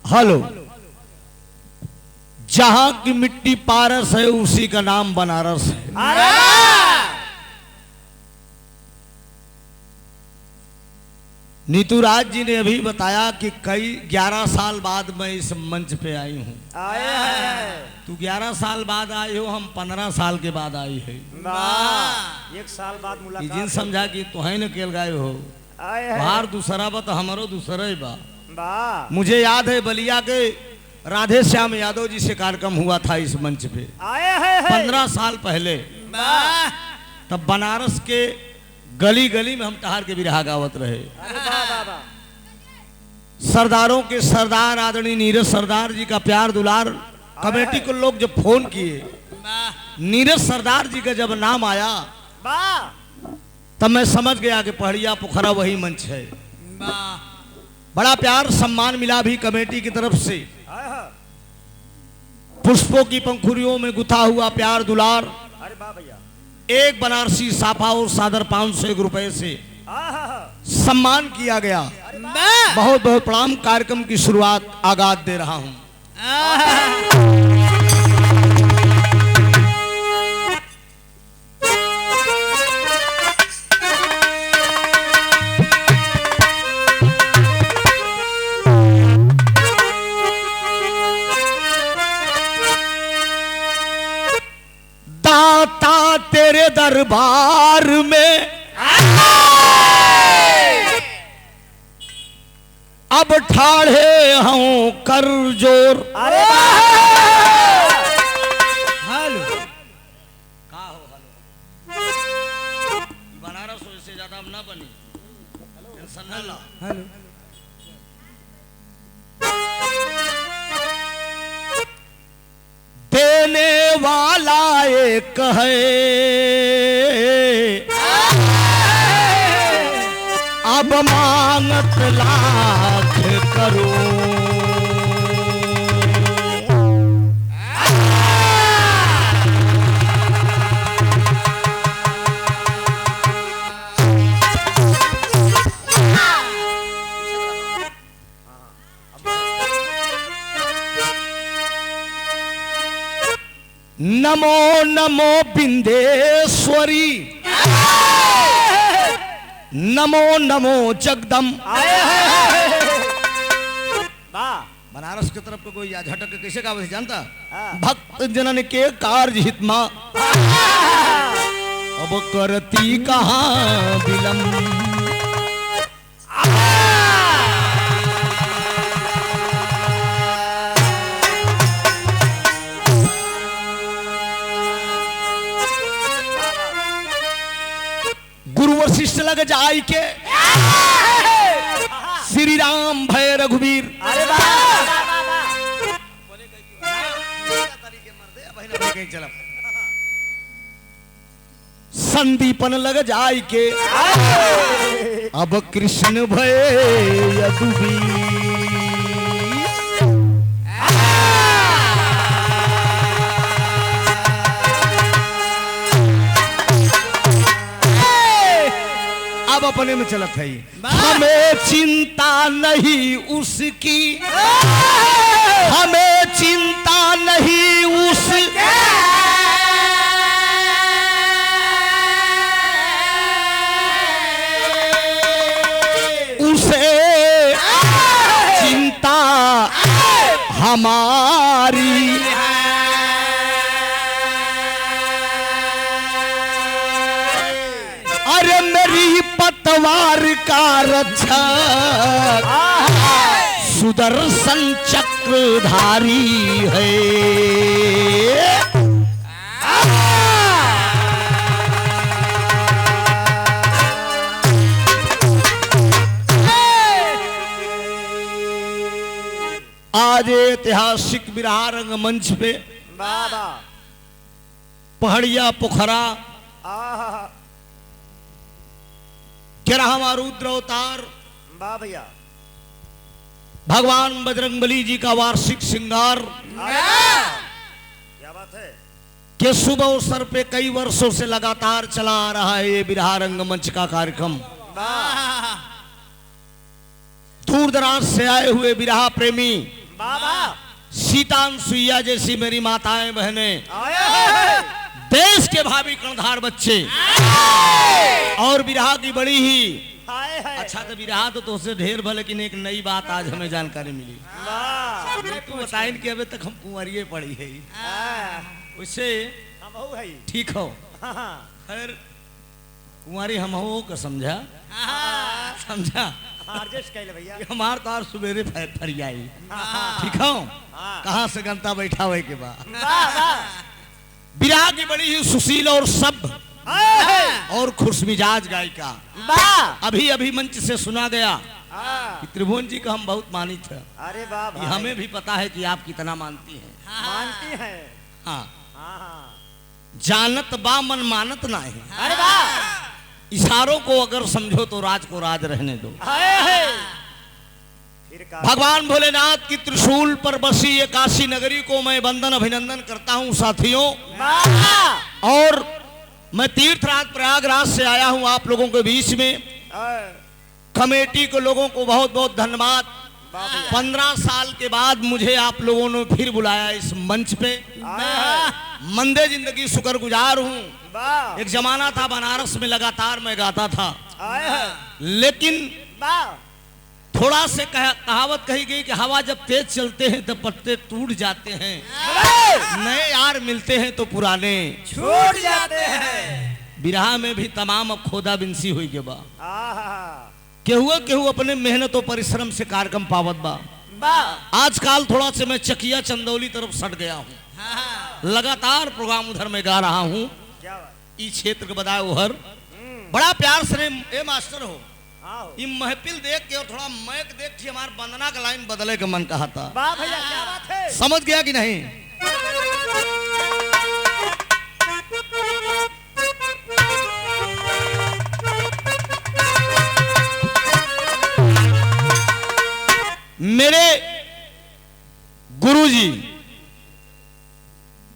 Hello, जहां की मिट्टी पारस है उसी का नाम बनारस है। अरे नीतूराज जी ने अभी बताया कि कई 11 साल बाद मैं इस मंच पे आई हूँ। आए हैं। तू 11 साल बाद आई हो, हम 15 साल के बाद आई है। वाह, 1 साल बाद मुलाकात। जिन समझा कि तुहे न केल गए हो, आए हैं। बाहर दूसरा बा तो हमारो दूसरा ही बा। वाह, मुझे याद है बलिया के राधे श्याम यादव जी से कार्यक्रम हुआ था इस मंच पे आए हैं। 15 साल पहले। वाह, तब बनारस के गली गली में हम तहार के बिरहा गावत रहे। वाह, वाह, वाह। सरदारों के सरदार आदरणीय नीरज सरदार जी का प्यार दुलार कमेटी को लोग जब फोन किए, नीरज सरदार जी का जब नाम आया वाह, तब मैं समझ गया कि पहड़िया पोखरा वही मंच है। बड़ा प्यार सम्मान मिला भी कमेटी की तरफ से। आए हैं। पुष्पों की पंखुड़ियों में गुथा हुआ प्यार दुलार, अरे वाह भैया। एक बनारसी साफा और सादर 501 रुपए से आहा, सम्मान किया गया। बहुत बहुत प्रणाम। कार्यक्रम की शुरुआत आगाज दे रहा हूं। दाता तेरे दरबार में अब ठाड़े हूं कर जोर। अरे हेलो, का हो हेलो, बनारस हो इससे ज्यादा अब ना बनी। टेंशन न ला। हेलो, देने वाला एक है, अब मांगत लाख करो। नमो नमो बिंदेश्वरी, नमो नमो जगदम। वाह, बनारस की तरफ को कोई या झटक के कैसे गावत है जानता? हाँ। भक्त जनन के कार्य हितमा, अब करती कहाँ विलम्ब। गुरु वशिष्ठ लग जाय के श्री राम भय रघुवीर। अरे वाह, वाह, वाह। संदीपन लग जाय के अब कृष्ण भय यदुवीर। अब अपने में चलत है। हमें चिंता नहीं उसकी, हमें चिंता नहीं उसकी, उसे चिंता हमारी। अरे मेरी पतवार का रक्षक सुदर्शन चक्रधारी है। आज ऐतिहासिक बिरहा रंगमंच पे वाह, वाह। पहड़िया पोखरा आहा, 11वां रुद्र अवतार वाह भैया। भगवान बजरंगबली जी का वार्षिक श्रृंगार क्या बात है। के शुभ अवसर पे कई वर्षों से लगातार चला आ रहा है ये बिरहा रंगमंच का कार्यक्रम। दूर दराज से आए हुए विरहा प्रेमी बाबा सीतान सुइया जैसी मेरी माताएं बहनें, आया है देश के भावी कर्णधार बच्चे और विरहा की बड़ी ही हाय है अच्छा तो विरहा तो तुझसे ढेर भले, लेकिन एक नई बात आज हमें जानकारी मिली। वाह तू बताइन कि अभी तक हम कुंवरिये पड़ी है, उससे हम हो है ठीक हो। हाँ खैर कुंवारी हम हो का समझा समझा एडजस्ट कर ले भैया हमार तार सुबेरे फरियाई हाँ। ठीक हो। हाँ। कहाँ से गंता बैठा हुए के बाद वाह वाह विरहा की बड़ी ही सुशील और सभ्य हाय है और खुशमिजाज गायिका वाह अभी अभी मंच से सुना गया हाँ। कि त्रिभुवन जी का हम बहुत मानित है। अरे वाह ये भाई हमें भी पता है कि आप कितना मानती हैं। मानती है हाँ हाँ हाँ जानत बा मन मानत ना है। अरे वाह इशारों को अगर समझो तो राज को राज रहने दो। हाय है फिर का भगवान भोलेनाथ की त्रिशूल पर बसी ये काशी नगरी को मैं वंदन अभिनंदन करता हूँ साथियों। वाह और मैं तीर्थराज प्रयागराज से आया हूँ आप लोगों के बीच में। कमेटी के लोगों को बहुत बहुत धन्यवाद। 15 साल के बाद मुझे आप लोगों ने फिर बुलाया इस मंच पे। मंदे जिंदगी शुक्रगुजार हूँ। वाह एक जमाना था बनारस में लगातार मैं गाता था, आए है लेकिन वाह थोड़ा से कहावत कही गई कि हवा जब तेज चलते हैं तब पत्ते टूट जाते हैं, नए यार मिलते हैं तो पुराने छूट जाते हैं विरहा में भी तमाम अब खोदा बिंसी हुई के बा। आहा केहू अपने मेहनत और परिश्रम से कार्यक्रम पावत बा। वाह आजकल थोड़ा से मैं चकिया चंदौली तरफ सट गया हूँ, लगातार प्रोग्राम उधर में गा रहा हूँ। क्या बात इस क्षेत्र के बताए उधर बड़ा प्यार से ए मास्टर हो आओ ये महफिल देख के और थोड़ा मैक देख के हमारे वंदना का लाइन बदले का मन कहा था। वाह भैया क्या बात है समझ गया कि नहीं? मेरे गुरुजी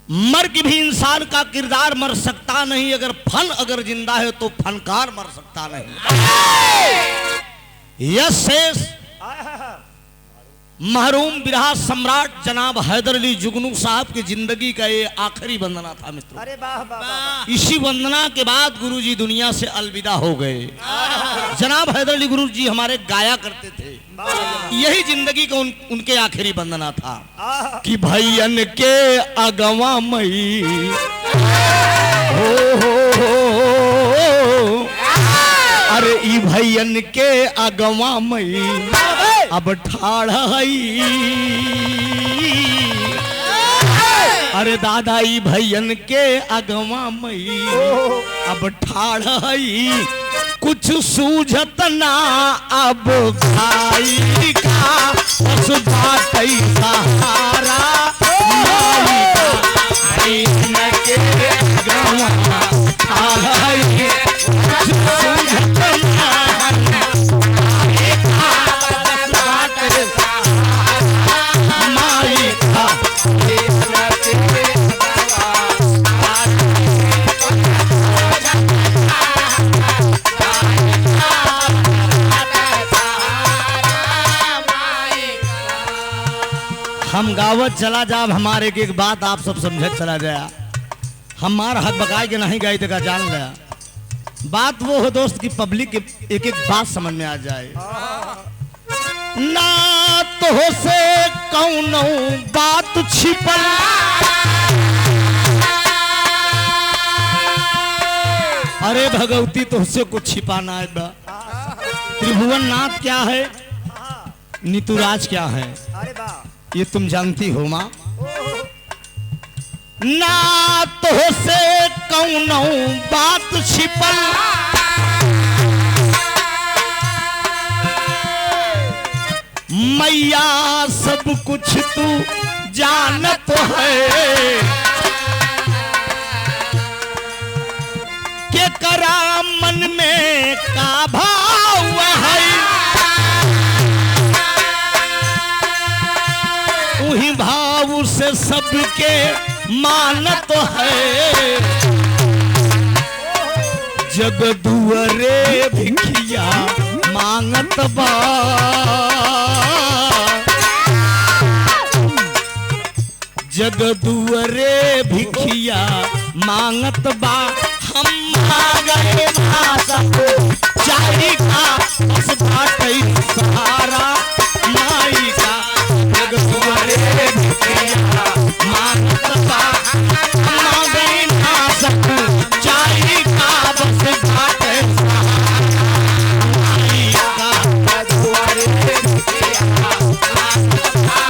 मर के भी इंसान का किरदार मर सकता नहीं, अगर फन अगर जिंदा है तो फनकार मर सकता नहीं। यह शेष आहा महरूम विरहा सम्राट जनाब हैदर अली जुगनू साहब की जिंदगी का ये आखिरी वंदना था मित्रों। अरे वाह वाह वाह इसी वंदना के बाद गुरुजी दुनिया से अलविदा हो गए। जनाब हैदर अली गुरुजी हमारे गाया करते थे, यही जिंदगी का उनके आखिरी वंदना था आहा कि भैयन के अगवा मई हो अरे ई भैयन के अगवा मई अब ठाढ़ई अरे दादा ई भैयन के अगवा मई अब ठाढ़ई कुछ सूझत ना अब खाई का बस बाटई सहारा माई का भैयन के अगवा ठाढ़ई कुछ सूझत ना माई का हम गावत चला जाब हमारे एक बात आप सब समझत चला जाया। हमार हक बकाए के नहीं गए तो जान गया। बात वो हो दोस्त की पब्लिक एक एक बात समझ में आ जाए। ना तो हो से कौनो बात छिपल अरे भगवती तुझसे कुछ छिपाना है बा। त्रिभुवन नाथ क्या है, नीतुराज क्या है, अरे वाह ये तुम जानती हो माँ। ना तो से कौनो बात छिपल मैया सब कुछ तू जानत है के करा मन में का भाव है उही भाव से सबके मानत है जग दुअरे भिखिया मांगत बा जग दुअरे भिखिया मांगत बा हम आ गए भाषा चारी का बस बाटई सहारा माई का जग दुअरे भिखिया मांगत बा हम आ गए भाषा चारी का बस बाटई सहारा माई का जग दुअरे भिखिया मांगत बा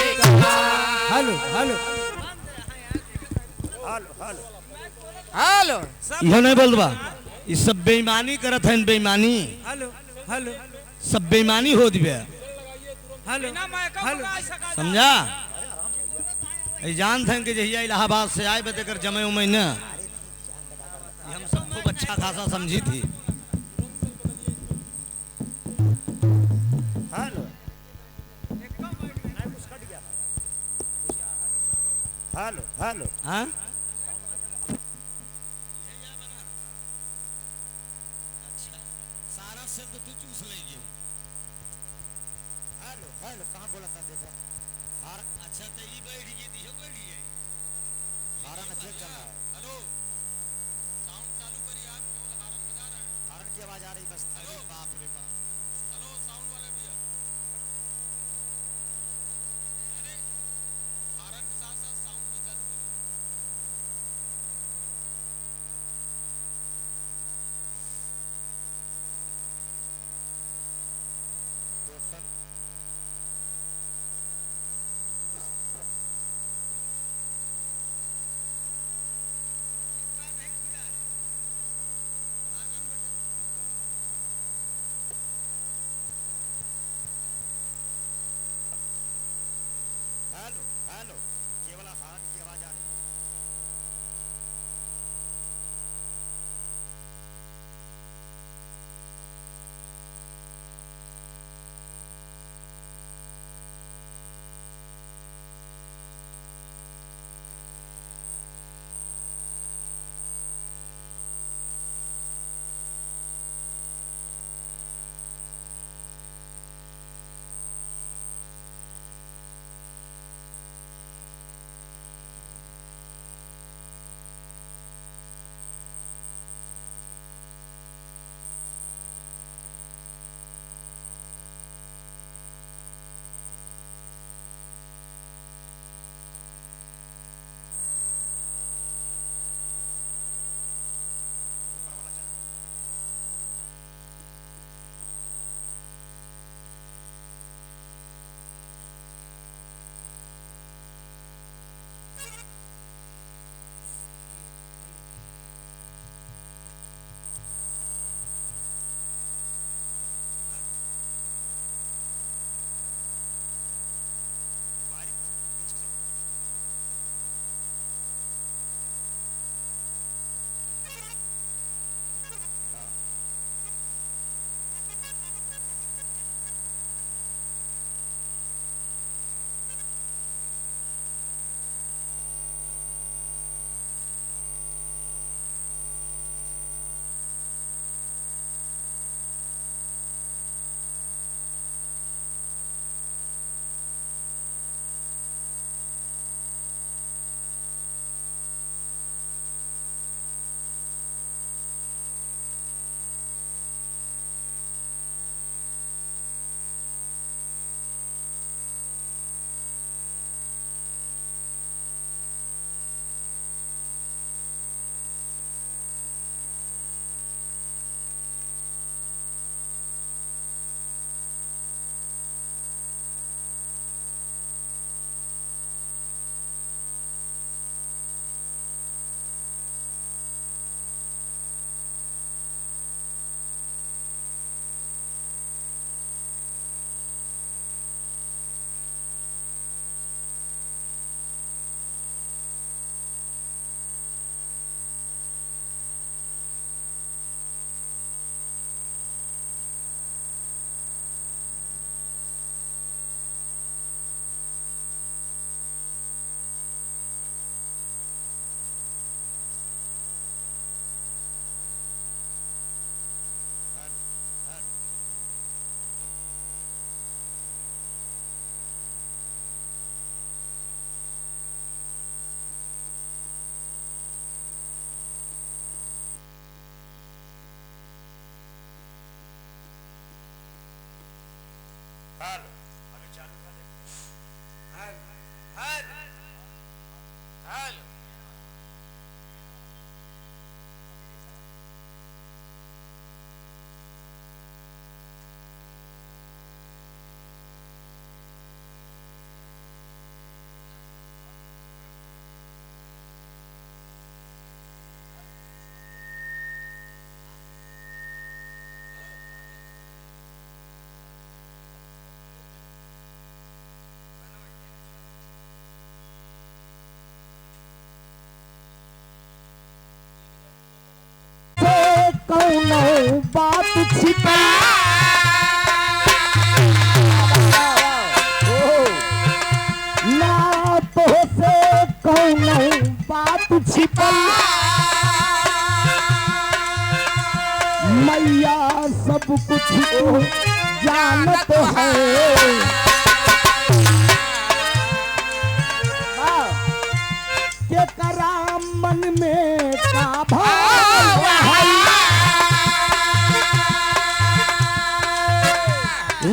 हेलो हेलो हेलो हेलो यह नहीं बोलबा ये सब बेईमानी करत है बेईमानी हेलो हेलो सब बेईमानी हो दिवे हेलो हेलो समझा ये जानत हैं कि जहिया इलाहाबाद से आए बते कर जमे उमय न ये हम सब खूब अच्छा खासा समझी थी हेलो हेलो हेलो हाँ सारा शब्द तू चूस लेगी हेलो हेलो कहाँ बोला था देखो अच्छा तो ये बैठ गई थी हो बैठ गई हारन अच्छे चल रहा है हेलो साउंड चालू करिए आप केवल हारन बजा रहे हैं हारन की आवाज आ रही बस हेलो बाप रे बाप हेलो साउंड वाले भैया अरे हारन के साथ साथ साउंड भी चालू करिए तो सर हेलो हेलो केवल हारन की आवाज आ रही है हेलो अभी चालू कर दे हेलो हेलो हेलो कौनो बात छिपा ना तो से कौनो बात छिपल मैया सब कुछ तू जानत है के करा मन में का भाव है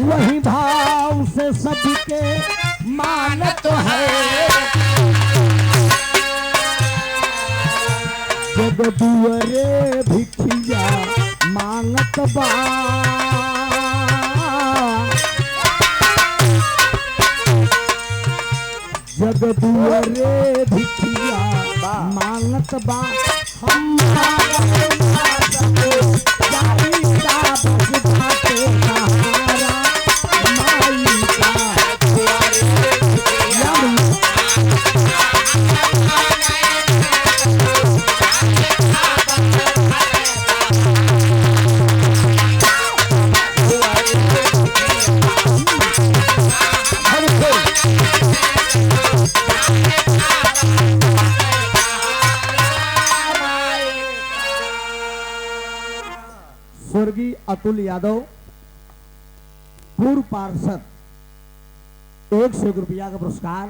वही भाव से सबके मानत है जग दुअरे भिखिया मांगत बा जग दुअरे भिखिया मांगत बा हम स्वर्गीय अतुल यादव पूर्व पार्षद 100 रुपया का पुरस्कार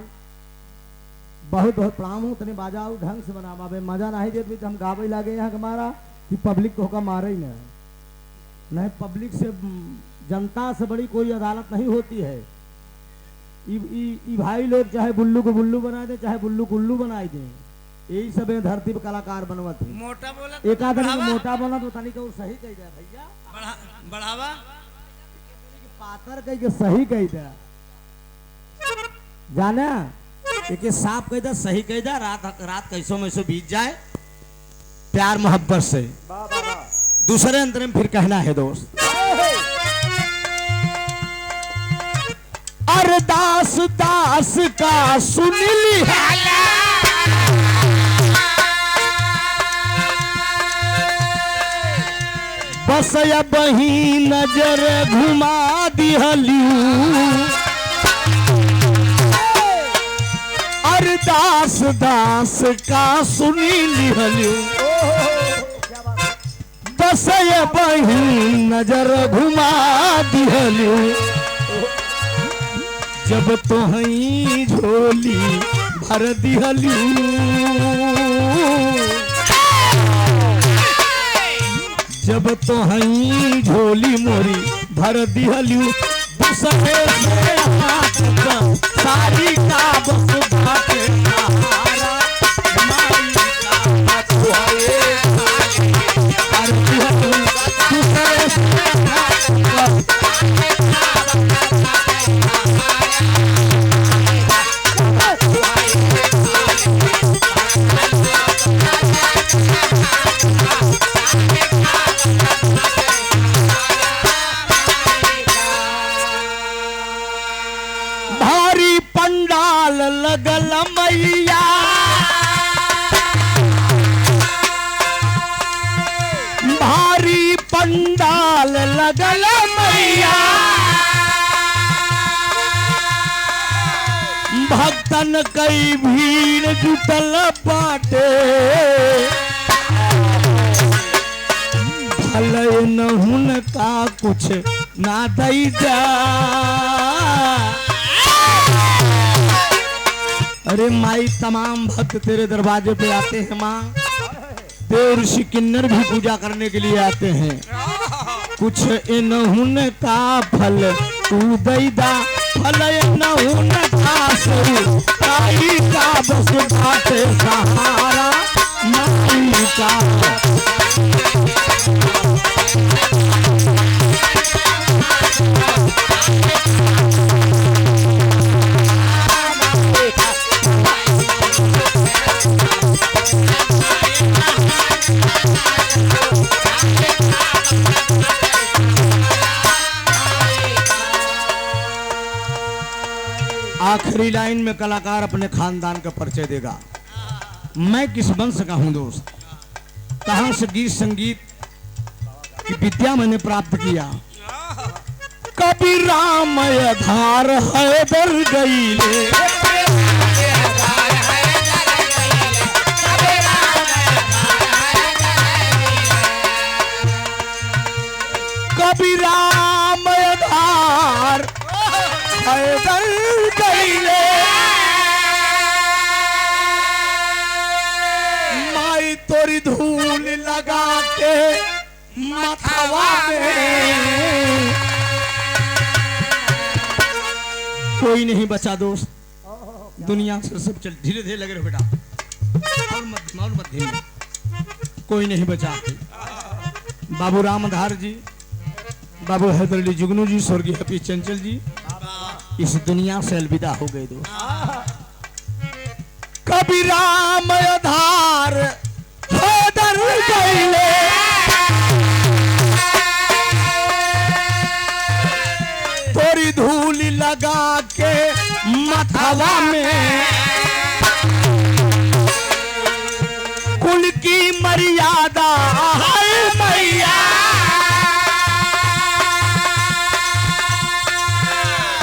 बहुत बहुत प्रणाम हूँ तने बाजाओ ढंग से बनावे मजा नहीं देते हम गावे लागे यहाँ हमारा कि पब्लिक को होगा मारे ही नहीं पब्लिक से जनता से बड़ी कोई अदालत नहीं होती है ई भाई लोग चाहे बुल्लू को बुल्लू बना दे चाहे बुल्लू को उल्लू बना दे यही सब धरती पे कलाकार बनवत है मोटा बोला एक आदमी मोटा बना तो तनिक और सही कह दे भैया बढ़ावा पातर कह के सही कह दे जाना एक साफ कह दे सही कह दे रात कैसो में सो बीत जाए प्यार मोहब्बत से दूसरे अंतर में फिर कहना है दोस्त अरदास दास का सुन लिया बस बही नजर घुमा दिहलियू अरदास दास का सुनी लिहलियू बस बही नजर घुमा दिहलियू जब तो हई झोली भर दिहलियू जब तो हई झोली मोरी भर दिहलियू दूसरे से हाथ का सारी का बस बाटे सहारा माई का दुआए भर दिहलियू दूसरे से हाथ का भारी पंडाल लगल मैया भारी पंडाल लगल मैया भक्तन कई भीड़ जुटल बाटे भले न का कुछ ना दई जा अरे माई तमाम भक्त तेरे दरवाजे पे आते हैं माँ देव ऋषि किन्नर भी पूजा करने के लिए आते हैं कुछ इन्होंने का फल तू दैदा फलय नहु न खासु ताई का बस बाटे सहारा माई का आखिरी लाइन में कलाकार अपने खानदान का परिचय देगा। मैं किस वंश का हूं दोस्त, कहां से गीत संगीत की विद्या मैंने प्राप्त किया। कभी राम आधार हैदर गईले, कभी राम आधार हैदर गईले, माई तोरी धूल लगा के मथवा में कोई नहीं बचा दोस्त, दुनिया से सब चल धीरे धीरे लगे रहो बेटा, और मध्य में कोई नहीं बचा। बाबू रामधार जी, बाबू हैदर अली जुगनू जी, स्वर्गीय हफीज चंचल जी इस दुनिया से अलविदा हो गए दोस्त। कभी राम आधार हैदर गईले, तोरी धूल लगा के मथवा में कुल की मर्यादा है मैया,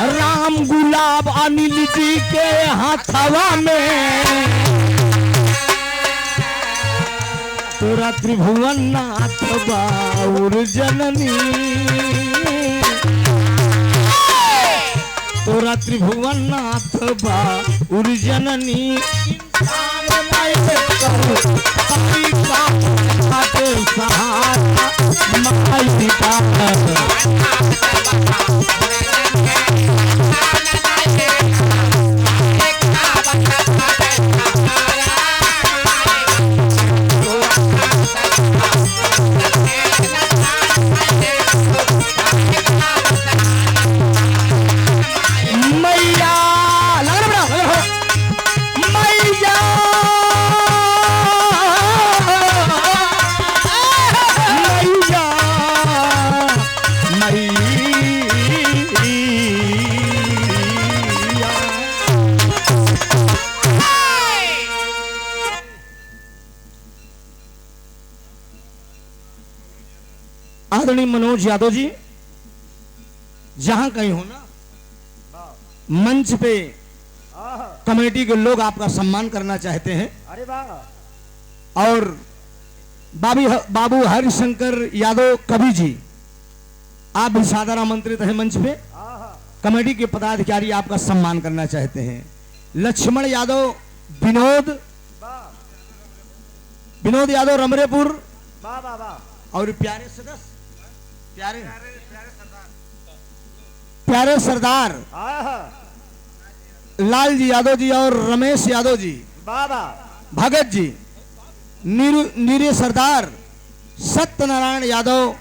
राम गुलाब अनिल जी के हाथवा में तोरा त्रिभुवन नाथ बाउर जननी, तोरा त्रिभुवन नाथ बाउर जननी, सहारा माई का आदरणीय मनोज यादव जी, जहां कहीं हो ना, मंच पे कमेटी के लोग आपका सम्मान करना चाहते हैं। अरे वाह। और बाबू हरिशंकर यादव कवि जी, आप भी सादर आमंत्रित हैं मंच पे। कमेटी के पदाधिकारी आपका सम्मान करना चाहते हैं। लक्ष्मण यादव, विनोद यादव रमरेपुर, और प्यारे सदस्य, प्यारे सरदार लाल जी यादव जी और रमेश यादव जी, भगत जी, नीरे सरदार सत्यनारायण यादव,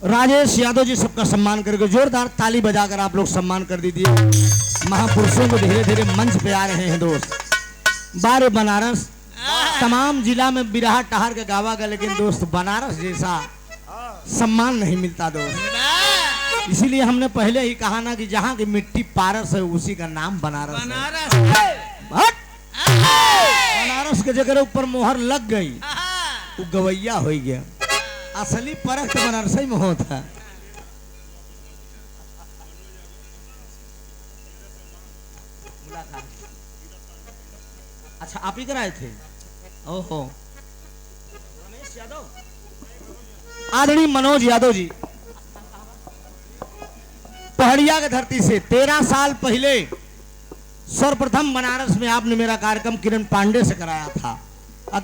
राजेश यादव जी, सबका सम्मान करके जोरदार ताली बजाकर आप लोग सम्मान कर दीजिए। महापुरुषों को धीरे धीरे मंच पे आ रहे हैं दोस्त। बारे बनारस, तमाम जिला में बिरहा टहार के गावा का, लेकिन दोस्त बनारस जैसा सम्मान नहीं मिलता दोस्त। इसीलिए हमने पहले ही कहा ना कि जहाँ की मिट्टी पारस है उसी का नाम बनारस है। बनारस के जगह ऊपर मोहर लग गई, वो गवैया हो गया। असली परख तो बनारस में होता। अच्छा, आप ही कराए थे? ओहो, रमेश यादव, आदरणीय मनोज यादव जी, पहाड़िया की धरती से 13 साल पहले सर्वप्रथम बनारस में आपने मेरा कार्यक्रम किरण पांडे से कराया था।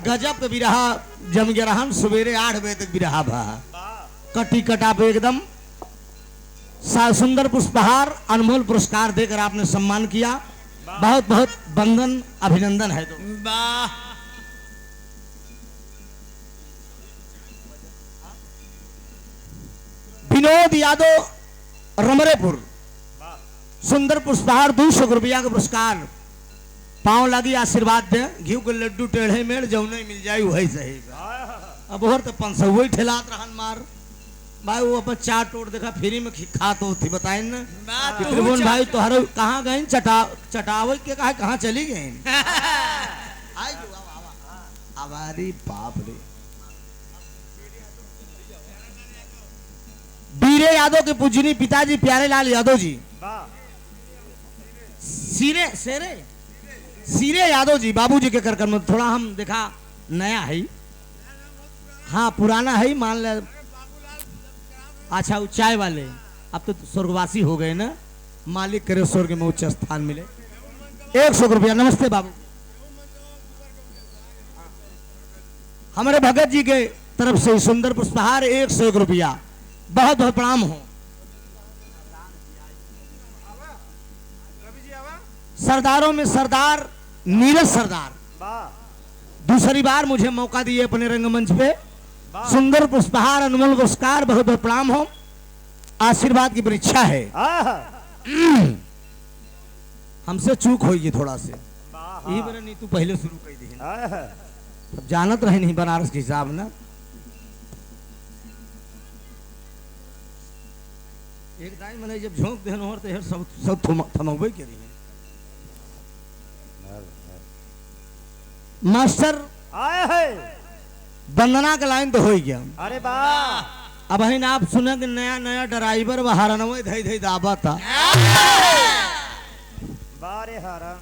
गजब का बिरहा जम गया रहन, सवेरे 8 बजे तक बिरहा भा। कटी कटा पे एकदम सुंदर पुष्पहार अनमोल पुरस्कार देकर आपने सम्मान किया। बहुत बहुत वंदन अभिनंदन है। तो वाह विनोद यादव रमरेपुर सुंदर पुष्पहार 200 रुपया का पुरस्कार। पांव लगी आशीर्वाद दे घी के लड्डू टेढ़े मेढ़ जौने मिल जाये वही सही। अब और तो 500 वही ठेलात रहन मार भाई वो अपन चाट टोट देखा फ्री में खा तो थी बताए ना त्रिभुवन भाई तो हर कहाँ गए चटावे के कहाँ चली गए हमारी बाप रे। बीरे यादव के पूजनी पिताजी प्यारे लाल यादव जी सीरे यादव जी बाबूजी के कर में थोड़ा हम देखा नया है। हाँ पुराना है मान ले। अच्छा वो चाय वाले अब तो स्वर्गवासी हो गए ना। मालिक करे स्वर्ग में उच्च स्थान मिले। 100 रुपया। नमस्ते बाबू। हमारे भगत जी के तरफ से सुंदर पुष्पहार 101 रुपया। बहुत बहुत प्रणाम हो। सरदारों में सरदार नीरज सरदार दूसरी बार मुझे मौका दिए अपने रंगमंच पे। सुंदर पुष्पहार अनमोल पुरस्कार। बहुत बहुत प्रणाम हो। आशीर्वाद की परीक्षा है। हमसे चूक होगी थोड़ा से यही बना नहीं तू पहले शुरू कर दी। अब जानत रहे नहीं बनारस के हिसाब ना। एक दाई मैंने जब झोंक देन और तो सब थमोबे के रही। मास्टर आए है वंदना का लाइन तो हो ही गया। अरे वाह अब है आप सुने कि नया नया ड्राइवर हरनवे धई धई दाबा था। बारे हारा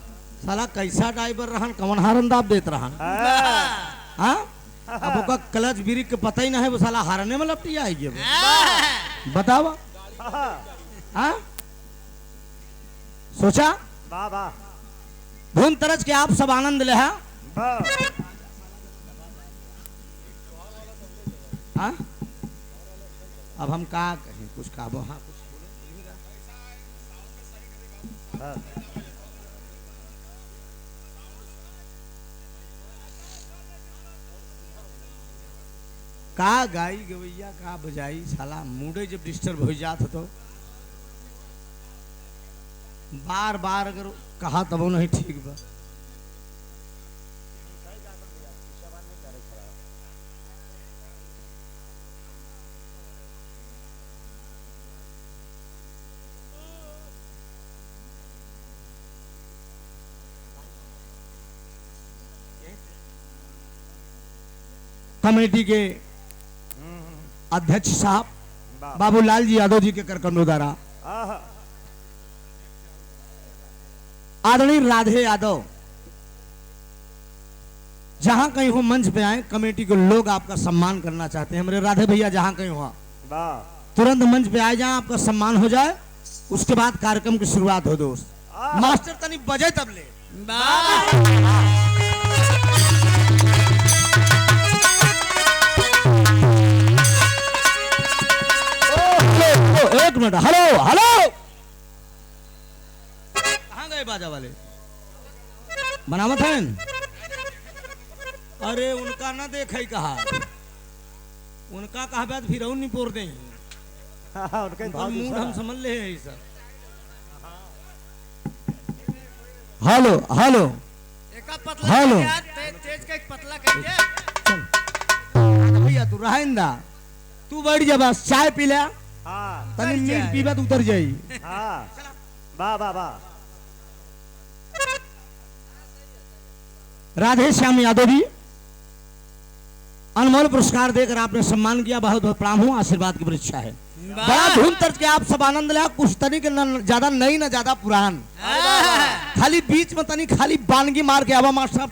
साला कैसा ड्राइवर रहन कौन हारन दाब देत रहन। हाँ अब ओका क्लच ब्रेक के पता ही ना है वो साला हारने में लपटी आएगी। बतावा हाँ सोचा वाह वाह धूम तरज के आप सब आनंद ले। हाँ अब हम का कहें कुछ का हाँ कुछ का गाई गवैया का बजाई साला मूडे जब डिस्टर्ब हो जात तो बार बार अगर कहा तब नहीं ठीक बा। कमेटी के अध्यक्ष साहब बाबूलाल जी यादव जी के करकमों द्वारा आदरणीय राधे यादव जहां कहीं हो मंच पे आए कमेटी के लोग आपका सम्मान करना चाहते हैं। मेरे राधे भैया जहां कहीं हो तुरंत मंच पे आए जहां आपका सम्मान हो जाए उसके बाद कार्यक्रम की शुरुआत हो। दोस्त मास्टर तनी बजे तब ले। एक मिनट हेलो हेलो कहाँ गए बाजा वाले बनावत हैं। अरे उनका ना देखे कहा उनका कहा बात फिर नहीं पोर दे मूड हम समझ ले है सर। हेलो हेलो हेलो भैया तू रहेंदा तू बैठ जा बस चाय पी ले तनी मीठ पीबा तो उतर जाई। वाह वाह वाह राधे श्याम यादव जी अनमोल पुरस्कार देकर आपने सम्मान किया। बहुत बहुत प्रणाम हूं। आशीर्वाद की परीक्षा है। बड़ा धूम तर्ज के आप सब आनंद लिया। कुछ तनी के न ज्यादा नई न ज्यादा पुरान खाली बीच में तनी खाली बानगी मार के आवा मास्टर साहब।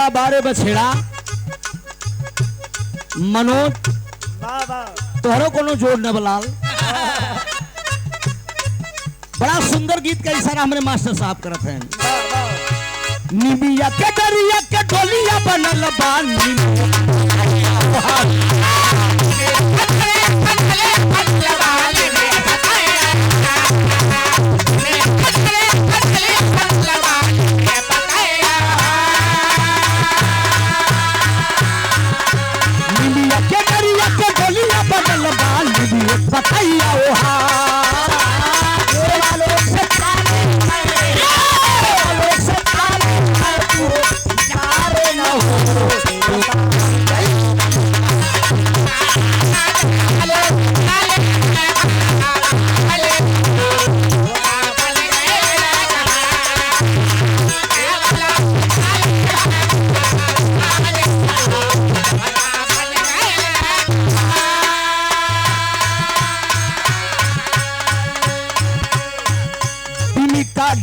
भैया बारे बछेड़ा मनोज वाह वाह तोहरो कोनो जोड़ न बलाल। बड़ा सुंदर गीत का इशारा हमारे मास्टर साहब करत हैं। निबिया के दरिया के डोलिया बनल बा निबिया के दरिया के डोलिया बनल बा निबिया बताइया ओहा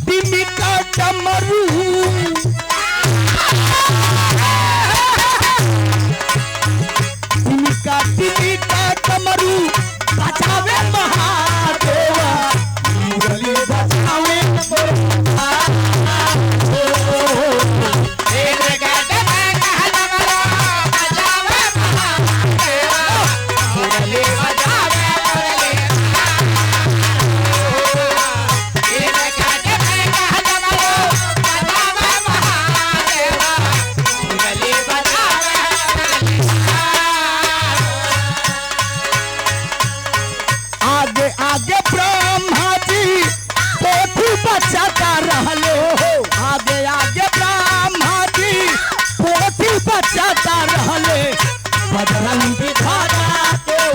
डिमिका डमरू डिमिका डमरू बजावे महादेवा मुरली बजावे आगे ब्रह्मा जी पोथी बचाता रहले हो आगे आगे ब्रह्मा जी पोथी बचाता रहले बजरंगी धारा के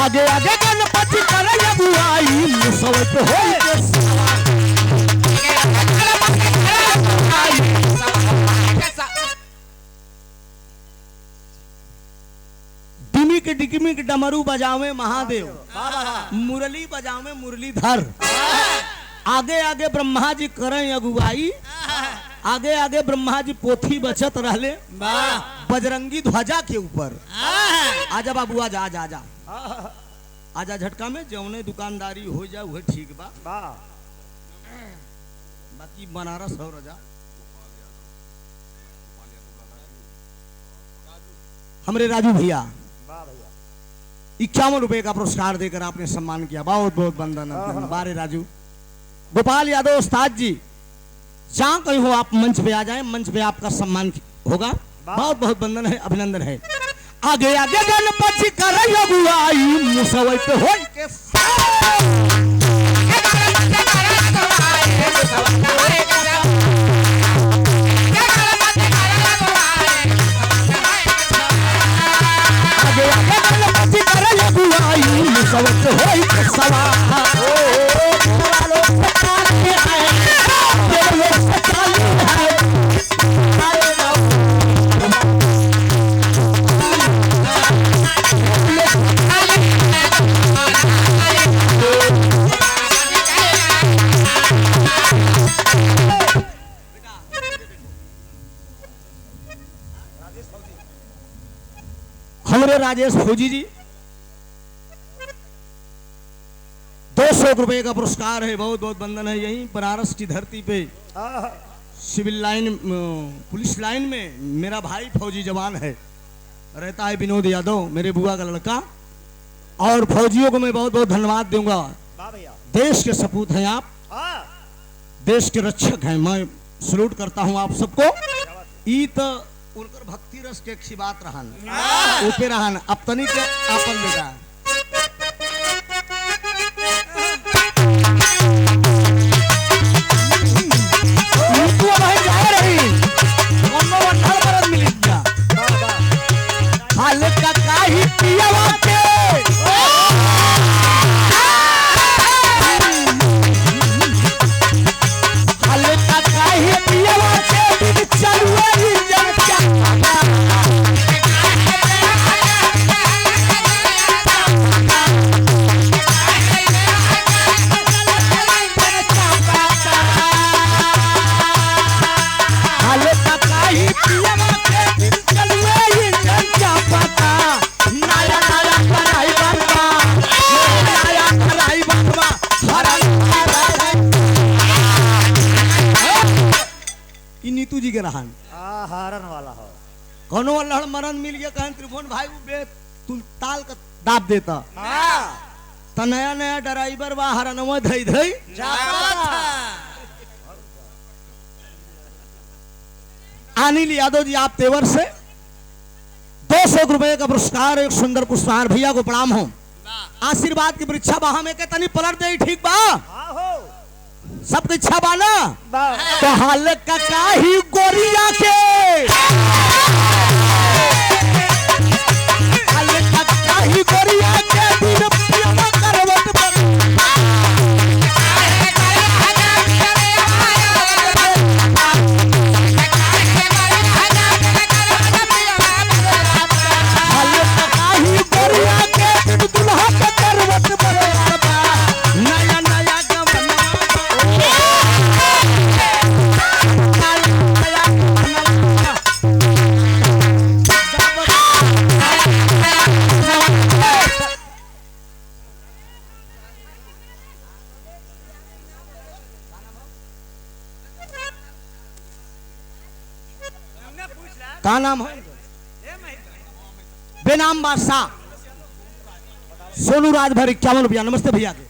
आगे आगे गणपति करे अगुवाई मुसवत होई के डिमिक डमरू बजावे महादेव मुरली बजावे मुरलीधर आगे आगे ब्रह्मा जी करें अगुवाई आगे आगे ब्रह्मा जी पोथी बचत रहले बजरंगी ध्वजा के ऊपर आजा बाबू आजा आजा आजा आजा झटका में जौने दुकानदारी हो जाए वह ठीक बा बाकी बनारस हो रजा हमरे राजू भैया 51 रुपए का पुरस्कार देकर आपने सम्मान किया बहुत बहुत वंदन बारे राजू। गोपाल यादव उस्ताद जी जहां कहीं हो आप मंच पे आ जाएं मंच पे आपका सम्मान होगा बहुत बहुत वंदन है अभिनंदन है। आगे आगे गणपति करे अगुवाई मुसवत होई के आगे आगे गणपति करे अगुवाई मुसवत होई के सवा हमारे राजेश फौजी जी 200 रुपए का पुरस्कार है बहुत बहुत वंदन है। यहीं बनारस की धरती पे सिविल लाइन पुलिस लाइन में मेरा भाई फौजी जवान है रहता है विनोद यादव मेरे बुआ का लड़का और फौजियों को मैं बहुत बहुत धन्यवाद दूंगा। देश के सपूत हैं आप देश के रक्षक हैं मैं सलूट करता हूं आप सबको। ई तो उनकर भक्ति रस के अच्छी बात रहन ऊपर रहन अब तनिक आपन बेटा हाल का काही पियावा के नीतू जी के रहन हरन वाला हो। कोनो अल्हड़ मरन मिल गया कहन त्रिभुवन भाई वो बे तुल ताल का दाब देता त नया नया ड्राइवर बा हरनवा धई धई अनिल यादव जी आप तेवर से 200 रुपए का पुरस्कार एक सुंदर पुष्पहार भैया को प्रणाम हो। आशीर्वाद की परीक्षा बहा में के तनी पलट दे ठीक बा सबकी इच्छा बा ना तो हाल का काही गोरिया के हाल का काही गोरिया के दिन पिया करवट पर हाल का काही गोरिया के दिन दुल्हा के करवट पर नया नया गवना का नाम है बेनाम बादशाह सोनू राजभर 51 रुपया। नमस्ते भैया के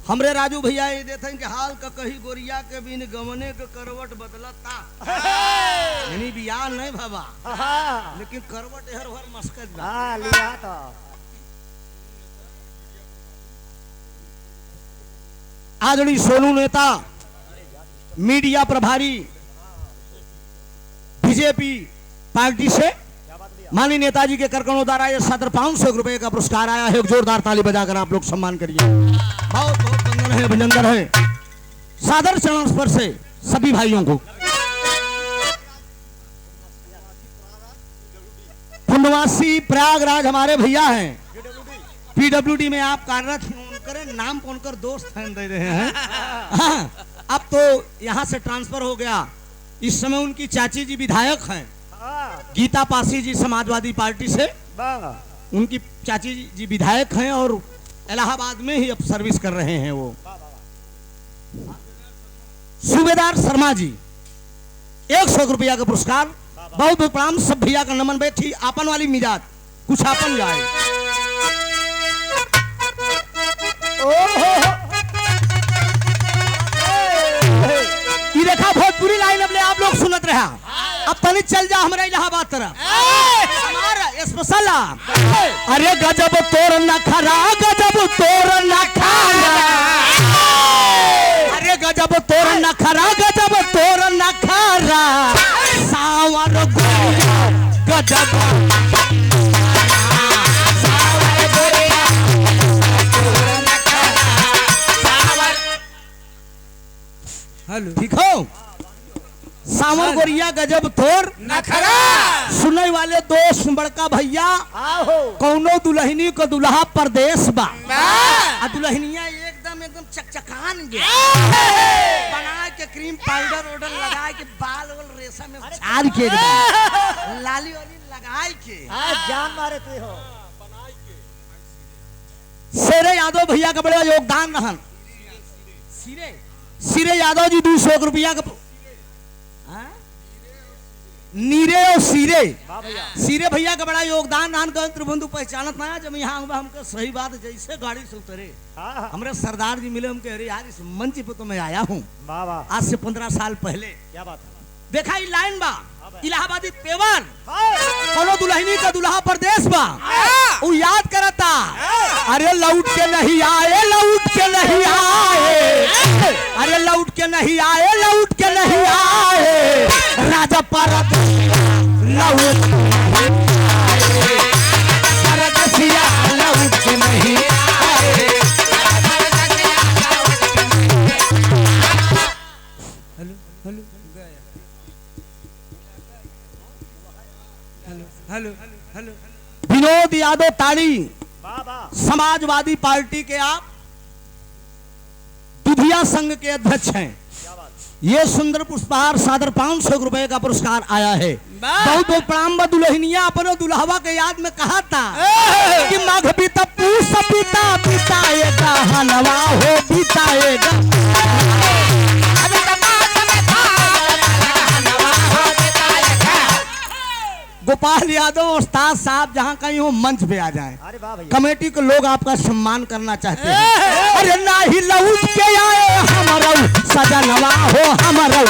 हमरे राजू भैया ये देते हैं कि हाल का कही गोरिया के बिन गमने के करवट बदलता यानी बियाह नहीं बाबा लेकिन करवट हर हर मस्कत लिया तो आदरणीय सोनू नेता मीडिया प्रभारी बीजेपी पार्टी से माननीय नेताजी के करकनों द्वारा ये 500 रुपए का पुरस्कार आया है। एक जोरदार ताली बजाकर आप लोग सम्मान करिए। बहुत बहुत वंदन है अभिनंदन है सादर चरण स्पर्श से सभी भाइयों को। पुण्यवासी प्रयागराज हमारे भैया हैं पीडब्ल्यूडी में आप कार्यरत करें नाम कौन कर दोस्त हैं दे रहे हैं हाँ, अब तो यहाँ से ट्रांसफर हो गया। इस समय उनकी चाची जी विधायक हैं गीता पासी जी समाजवादी पार्टी से उनकी चाची जी विधायक हैं और इलाहाबाद में ही अब सर्विस कर रहे हैं वो। सूबेदार शर्मा जी 100 रुपया का पुरस्कार बहुत बहुत प्रणाम सब भैया का नमन। बैठी आपन वाली मिजाज कुछ आपन जाए ये देखा भोजपुरी लाइन अब ले आप लोग सुनत रहा अब तनी चल जा हमारे इलाहाबाद तरफ हमारा स्पेशल अरे गजब तोर नखरा गजब तोर नखरा अरे गजब तोर नखरा गजब तोर नखरा सावर गोरिया गजब हेलो ठीक हो सावर गोरिया गजब तोर नखरा सुनने वाले दोस्त बड़का भैया कौनो दुल्हनी को दुल्हा परदेश बा आ दुल्हनिया एकदम एकदम चकचकान गया बना के क्रीम पाउडर ऑर्डर लगा के बाल और रेशा में झाड़ के लाली वाली लगा के जान मारे थे हो शेरे यादव भैया का बड़ा योगदान रहन। सिरे यादव जी 200 रुपया का नीरे और सीरे सीरे भैया का बड़ा योगदान नान का त्रिभुवन पहचानत ना जब यहाँ हमको सही बात जैसे गाड़ी से उतरे हमारे सरदार जी मिले हमके अरे यार इस मंच पे तो मैं आया हूँ आज से 15 साल पहले। क्या बात है देखा ये लाइन बा इलाहाबादी तेवर कोनो दुल्हनी का दुल्हा परदेश बा वो याद करता अरे लौट के नहीं आए लौट के नहीं आए अरे लौट के नहीं आए लौट के नहीं आए राजा परदेसिया लौट परदेसिया लौट के नहीं आए। हेलो हेलो विनोद यादव ताड़ी समाजवादी पार्टी के आप दुधिया संघ के अध्यक्ष हैं। ये सुंदर पुष्पहार सादर 500 रुपए का पुरस्कार आया है। बहुत बहुत प्रणाम। दुल्हनिया अपने दुल्हवा के याद में कहा था कि माघ बीता पूस पिता पिताएगा हलवा हो बिताएगा यादव उस्ताद साहब जहाँ कहीं हो मंच पे आ जाएं। अरे वाह भैया। कमेटी के लोग आपका सम्मान करना चाहते हैं। अरे नाही लौट के आए हमरो सजनवा हो हमरो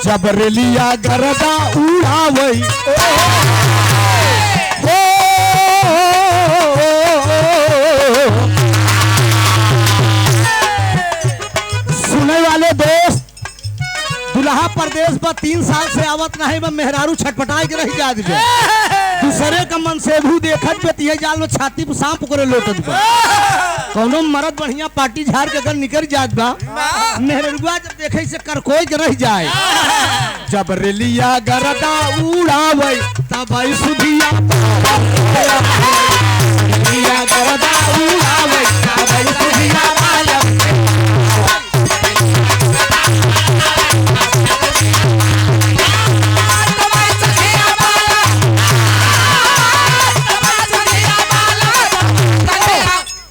जबरलिया गरदा उड़ावई सुने वाले दोस्त दुल्हा परदेश पर 3 साल से आवत नहीं बा मेहरारू छटपटाए के रही जात बे दूसरे का मन से भू देखत बे तिहे जाल में छाती पे सांप करे लोटत बा कोनो मरद बढ़िया पार्टी झाड़ के अगर निकल जात बा मेहरुआ जब देखे से कर कोई के रह जाए जब रेलिया गरदा उड़ावे तब आई सुधिया रेलिया गरदा उड़ावे तब आई सुधिया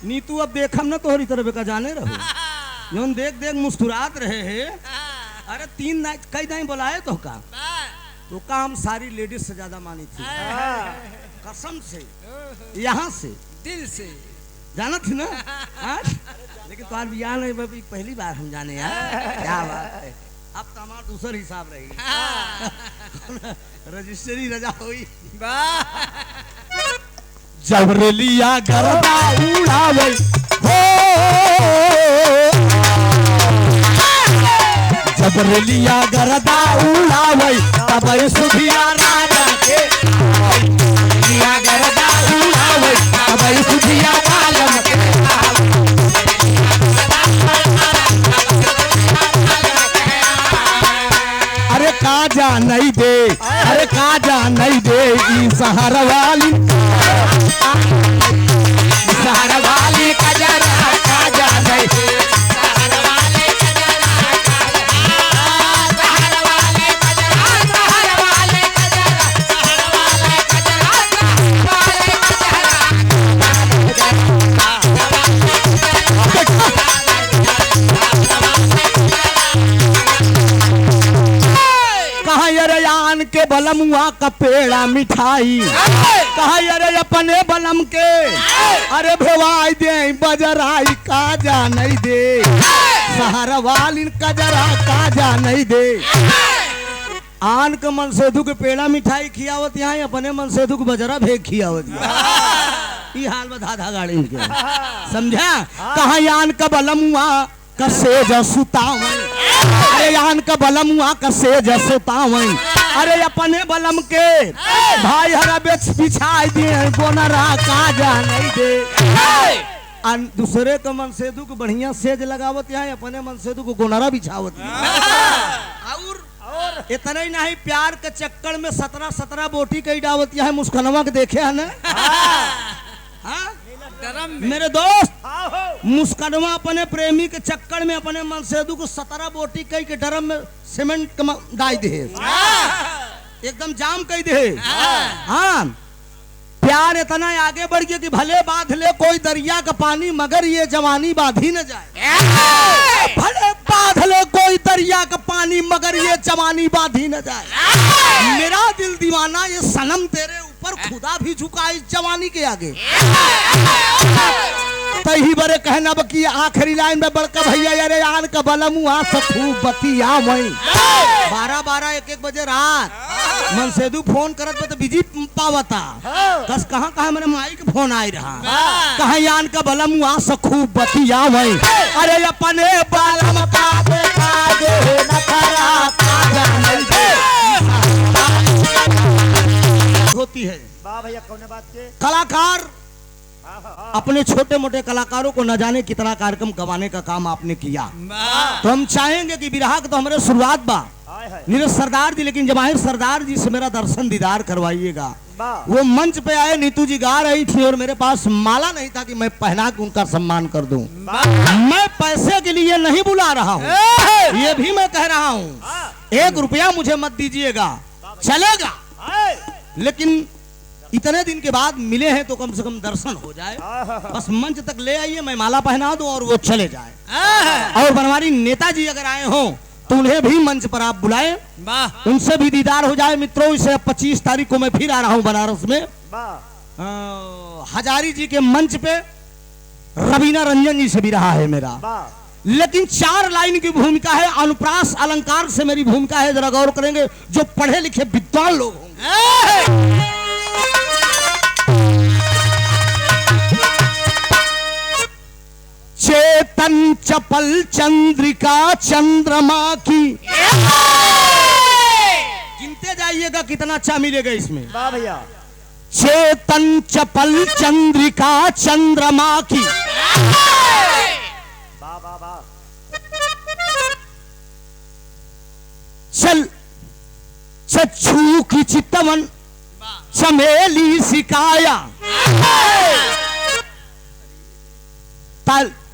नीतू अब देखम ना तोहरी तरफ का जाने रहो जौन देख देख मुस्कुरात रहे है। अरे 3 नाइट कई दाई बुलाए तो का हम सारी लेडीज से ज्यादा मानी थी कसम से यहाँ से दिल से जाना थी ना लेकिन तुम्हार बियाह नहीं भाई पहली बार हम जाने यार क्या बात है। अब तो हमारा दूसर हिसाब रही रजिस्ट्री रजा हुई जबरलिया गरबा उड़ावे हो जबरलिया गरबा उड़ावे तब सुधिया राजा के जबरलिया गरबा उड़ावे तब सुधिया आलम के अरे काजा नहीं दे अरे काजा नहीं दे ई सहारा वाली सहारा वाली कजरा काजा नहीं सहारा वाली कजरा सहारा वाली कजरा सहारा वाली कजरा सहारा कहाँ यारे आन के बलमुआ का पेड़ा मिठाई कहा अरे अपने बलम के अरे भेवाई दे बजराई काजा नहीं दे सहारा वाली कजरा काजा नहीं दे आन के मन सेधु के पेड़ा मिठाई खियावत यहाँ अपने मन सेधु के बजरा भेग खियावत ई हाल बता था गाड़ी के समझा कहा आन का बलमुआ कसे जसुतावन अरे आन का बलमुआ कसे जसुतावन अरे अपने बलम के भाई हरा बेच पिछाई दिए बोनरा काजा नहीं दे दूसरे का मन सेधु को बढ़िया सेज लगावत यहाँ अपने मन सेधु को गोनरा बिछावत और इतना ही नहीं प्यार के चक्कर में 17 बोटी कई डावत यहाँ मुस्कनवा के देखे है ना मेरे दोस्त मुस्कनवा अपने प्रेमी के चक्कर में अपने मन सेधु को 17 बोटी कई के ड्रम में सीमेंट डाई दे एकदम जाम कई दे हाँ प्यार इतना आगे बढ़ गया कि भले बांध ले कोई दरिया का पानी मगर ये जवानी बांधी न जाए भले बांध ले कोई दरिया का पानी मगर ये जवानी बांधी न जाए मेरा दिल दीवाना ये सनम तेरे ऊपर खुदा भी झुका इस जवानी के आगे तही बरे कहना बकी आखिरी लाइन में बड़का भैया यारे आन का बलमुआ खूब बतिया वही 12 1 बजे रात मन सेधु फोन करत तो बिजी पावता कस कहाँ मेरे माई के फोन आई रहा कहाँ यान का बलमुआ खूब बतिया वही अरे अपने बालम पापे काजे न करा काजा नहीं होती है भैया कौन बात के कलाकार अपने छोटे मोटे कलाकारों को न जाने कितना कार्यक्रम गवाने का काम आपने किया तो हम चाहेंगे कि विरहा का तो हमारे शुरुआत बा मेरे सरदार जी लेकिन जमाहिर सरदार जी से मेरा दर्शन दीदार करवाइएगा वो मंच पे आए नीतू जी गा रही थी और मेरे पास माला नहीं था कि मैं पहना के उनका सम्मान कर दूं मैं पैसे के लिए नहीं बुला रहा हूँ ये भी मैं कह रहा हूँ 1 रुपया मुझे मत दीजिएगा चलेगा लेकिन इतने दिन के बाद मिले हैं तो कम से कम दर्शन हो जाए। बस मंच तक ले आइए, मैं माला पहना दूं और वो चले जाए। और बनवारी नेताजी अगर आए हो तो उन्हें भी मंच पर आप बुलाएं, उनसे भी दीदार हो जाए। मित्रों, इसे 25 तारीख को मैं फिर आ रहा हूं बनारस में। हजारी जी के मंच पे रवीना रंजन जी से भी रहा है मेरा, लेकिन 4 लाइन की भूमिका है। अनुप्रास अलंकार से मेरी भूमिका है, जरा गौर करेंगे जो पढ़े लिखे विद्वान लोग होंगे। चेतन चपल चंद्रिका चंद्रमा की, गिनते जाइएगा कितना अच्छा मिलेगा इसमें। वाह भैया। चेतन चपल चंद्रिका चंद्रमा की, वाह वाह वाह। चल चक्षु की चितवन चमेली सिकाया।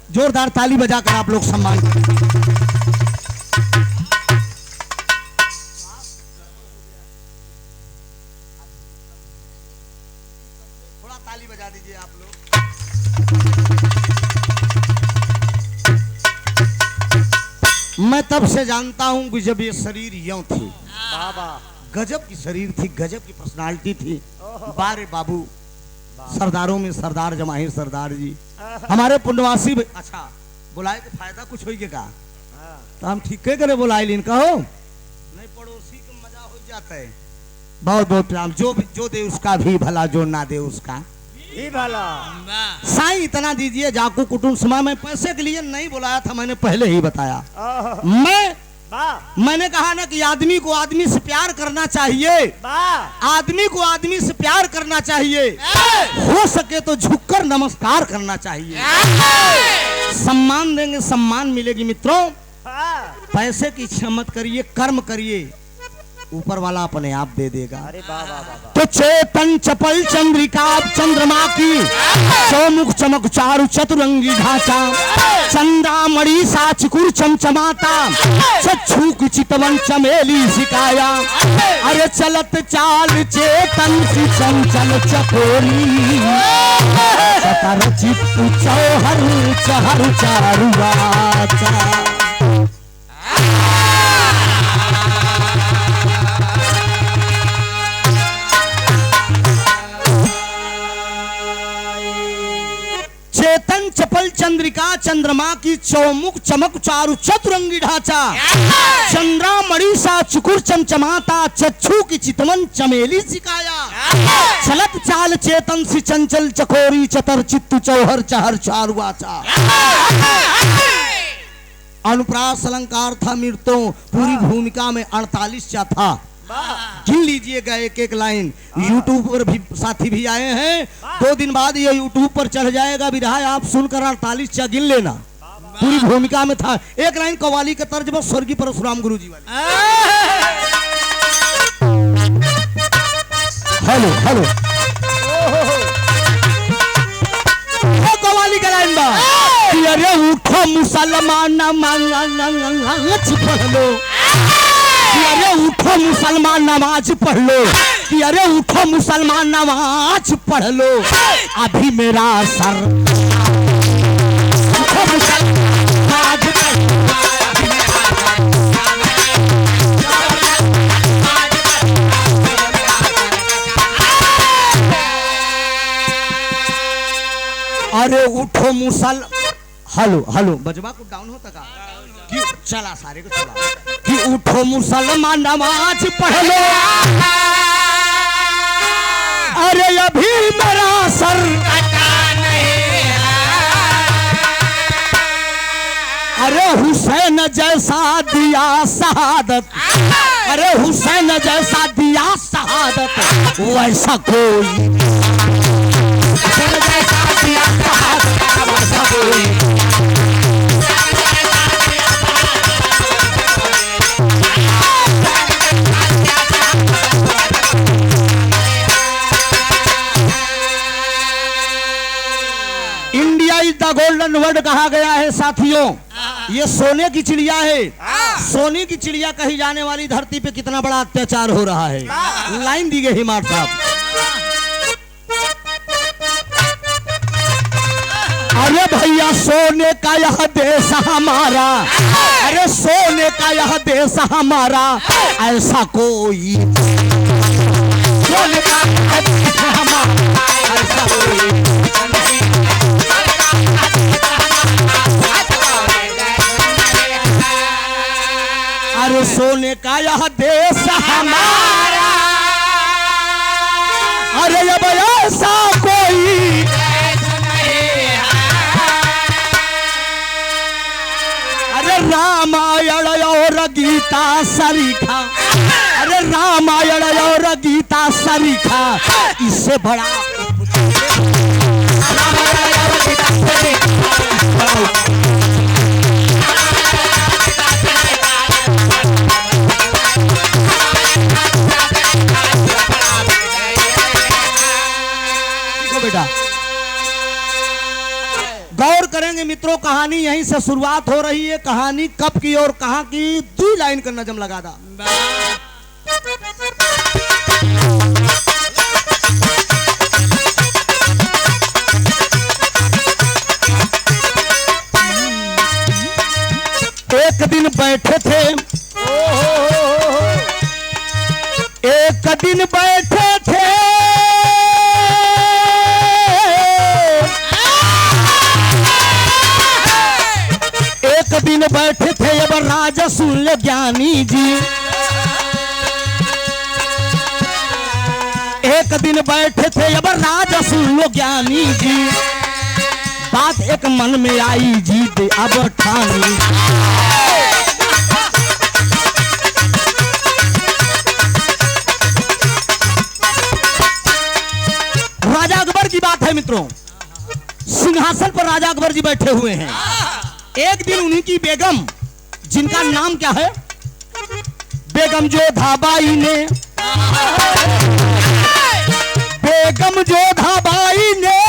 जोरदार ताली बजाकर आप लोग सम्मान करें। थोड़ा ताली बजा दीजिए आप लोग। मैं तब से जानता हूं कि जब ये शरीर यूं थी, गजब की शरीर थी, गजब की पर्सनालिटी थी। बारे बाबू, सरदारों में सरदार जमाहिर सरदार जी हमारे पुण्यवासी। अच्छा बुलाए तो फायदा कुछ होई का, तो हम ठीक करे बुलाए लीन कहो नहीं, पड़ोसी का मजा हो जाता है। बहुत बहुत प्रणाम। जो दे उसका भी भला, जो ना दे उसका भी भला। साईं इतना दीजिए जाकू कुटुंब समा। मैं पैसे के लिए नहीं बुलाया था, मैंने पहले ही बताया। मैंने कहा ना कि आदमी को आदमी से प्यार करना चाहिए, आदमी को आदमी से प्यार करना चाहिए, हो सके तो झुककर नमस्कार करना चाहिए। सम्मान देंगे सम्मान मिलेगी। मित्रों, पैसे की इच्छा मत करिए, कर्म करिए, ऊपर वाला अपने आप दे देगा। अरे वाह वाह वाह। तो चेतन चपल चंद्रिका चंद्रमा की, चौमुख चमक चारु चतुरंगी ढांचा, चंद्रामणि साचकुर चमचमाता, चक्षु की चितवन चमेली सिकाया। अरे चलत चाल चेतन सी चंचल चकोरी, चतर चित्त चौहर चहर चारुवाचा। चेतन चपल चंद्रिका चंद्रमा की, चौमुख चमक चारु चतुरंगी ढांचा, चंद्रामणि सा चुकुर चमचमाता, चक्षु की चितवन चमेली सिकाया। चलत चाल चेतन सी चंचल चकोरी, चतर चित्त चौहर चहर चारुवाचा। अनुप्रास अलंकार था मिर्तों, पूरी भूमिका में 48 चा था। गिन लीजिएगा एक एक लाइन। यूट्यूब पर भी साथी भी आए हैं, 2 दिन बाद ये यूट्यूब पर चढ़ जाएगा विधा, आप सुनकर 48 चा गिन लेना। पूरी भूमिका में था। एक लाइन कव्वाली के तर्ज पर स्वर्गीय परशुराम गुरु जी वाली। हेलो हेलो, कव्वाली का लाइन बा। अरे उठो मुसलमान नमाज पढ़ लो, अरे उठो मुसलमान नमाज पढ़ लो, कि अरे उठो मुसलमान नमाज पढ़ लो, अभी मेरा सर। उठो मुसलमान नमाज पढ़ लो। अरे उठो मुसल, हेलो हेलो, बजवा को डाउन होता का कि चला सारे को चला, कि उठो मुसलमान नमाज पढ़ लो, अरे अभी मेरा सर कटा नहीं। अरे हुसैन जैसा दिया शहादत, अरे हुसैन जैसा दिया शहादत, वैसा कोई जैसा दिया शहादत, वैसा कोई। गोल्डन वर्ड कहा गया है साथियों, ये सोने की चिड़िया है। सोने की चिड़िया कही जाने वाली धरती पे कितना बड़ा अत्याचार हो रहा है। लाइन दी गई हिमार साहब। अरे भैया सोने का यह देश हमारा, अरे सोने का यह देश हमारा, ऐसा कोई सोने का यह देश हमारा, ऐसा कोई अरे सोने का यह देश हमारा, अरे अब ऐसा कोई अरे रामायण और गीता सरीखा, अरे रामायण और गीता सरीखा, इससे बड़ा बेटा गौर करेंगे मित्रों, कहानी यहीं से शुरुआत हो रही है। कहानी कब की और कहां की, 2 लाइन का नजम लगा दा। एक दिन बैठे थे, एक दिन बैठे थे, एक दिन बैठे थे, अब राजा सुन ले ज्ञानी जी, एक दिन बैठे थे, अब राजा सुन लो ज्ञानी जी, बात एक मन में आई जी दे अब ठानी। राजा अकबर की बात है मित्रों, सिंहासन पर राजा अकबर जी बैठे हुए हैं। एक दिन उन्हीं की बेगम, जिनका नाम क्या है, बेगम जोधाबाई ने, बेगम जोधाबाई ने,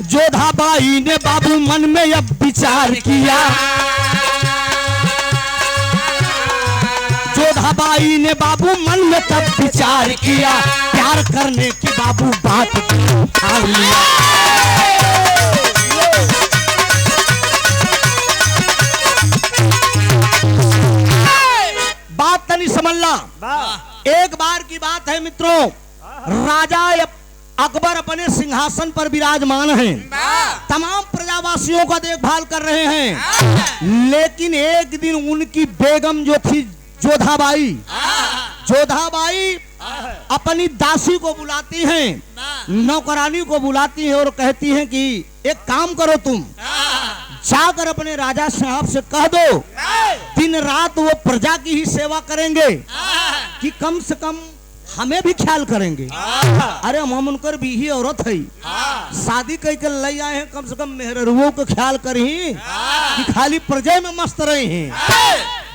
जोधाबाई ने बाबू मन में अब विचार किया, जोधाबाई ने बाबू मन में तब विचार किया, प्यार करने की बाबू बात ठान लिया। बात तनी समझना, एक बार की बात है मित्रों, राजा अकबर अपने सिंहासन पर विराजमान हैं, तमाम प्रजावासियों का देखभाल कर रहे हैं, लेकिन एक दिन उनकी बेगम जो थी जोधाबाई, जोधाबाई अपनी दासी को बुलाती हैं, नौकरानी को बुलाती हैं और कहती हैं कि एक काम करो, तुम जाकर अपने राजा साहब से कह दो दिन रात वो प्रजा की ही सेवा करेंगे, कि कम से कम हमें भी ख्याल करेंगे। अरे हम उनकर बीही औरत है, शादी करके ले आए हैं, कम से कम मेहरुओं को ख्याल करी कि खाली प्रजा में मस्त रहे हैं।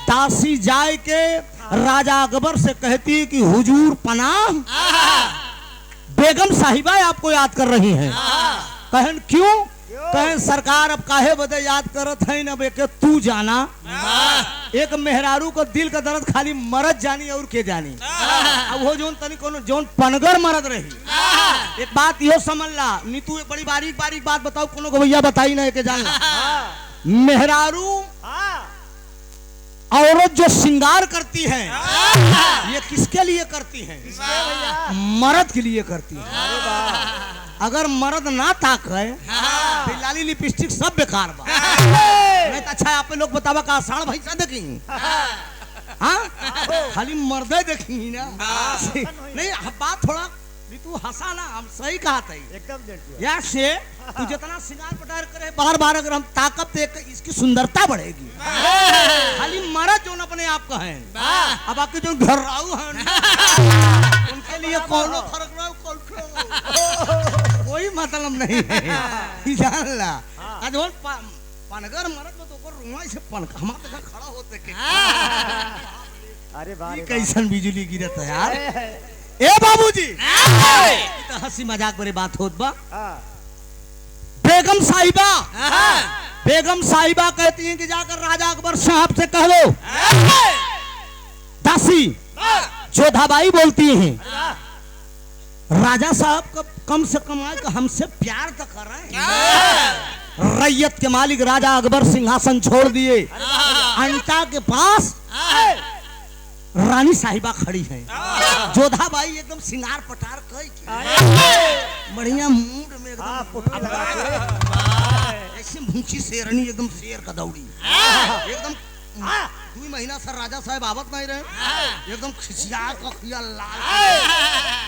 दासी जाए के राजा अकबर से कहती है कि हुजूर पनाह, बेगम साहिबा आपको याद कर रही हैं। कहन क्यों? कहें सरकार अब काहे बदे याद करत है न, बेके तू जाना, एक मेहरारू को दिल का दर्द खाली मरद जानी और के जानी। अब वो जोन तनी कोनो जोन पनगर मरद रही, एक बात यो समझ ला, नीतू एक बड़ी बारीक बारीक बात बताओ, कोनो को भैया बताई ना के जान। मेहरारू औरत जो श्रृंगार करती है, ये किसके लिए करती है? मर्द के लिए करती है। अगर मर्द ना ताके तो लाली लिपस्टिक सब बेकार बा। नहीं तो अच्छा आप लोग बतावा का आषाढ़ भैंसा देखी, हाँ खाली मर्दे देखी ना। नहीं बात थोड़ा तू हंसा ना, हम सही कहा था एकदम। या से तू जितना श्रृंगार पटार करे बार बार अगर हम ताकत देख इसकी सुंदरता बढ़ेगी। खाली मर्द जो अपने आप का है, अब आपके जो घर राऊ है उनके लिए कौन फर्क कोई मतलब नहीं है, जान ला। पनगर मरद में तो रुआ से पनक हम खड़ा होते के। अरे वाह, कैसन बिजली गिरत है यार। ए बाबूजी, तो हंसी मजाक बड़ी बात होत बा। बेगम साहिबा, बेगम साहिबा कहती हैं कि जाकर राजा अकबर साहब से कह दो। दासी जोधाबाई बोलती हैं, राजा साहब का कम से कम आए कि हमसे प्यार तो करें। रैयत के मालिक राजा अकबर सिंहासन छोड़ दिए, अंटा के पास रानी साहिबा खड़ी है। जोधाबाई एकदम सिंगार पटार कई बढ़िया मूड में एकदम ऐसे भूखी शेरनी एकदम शेर का दौड़ी एकदम 2 महीना से राजा साहब आवत नहीं रहे, एकदम खिसिया कखिया लाल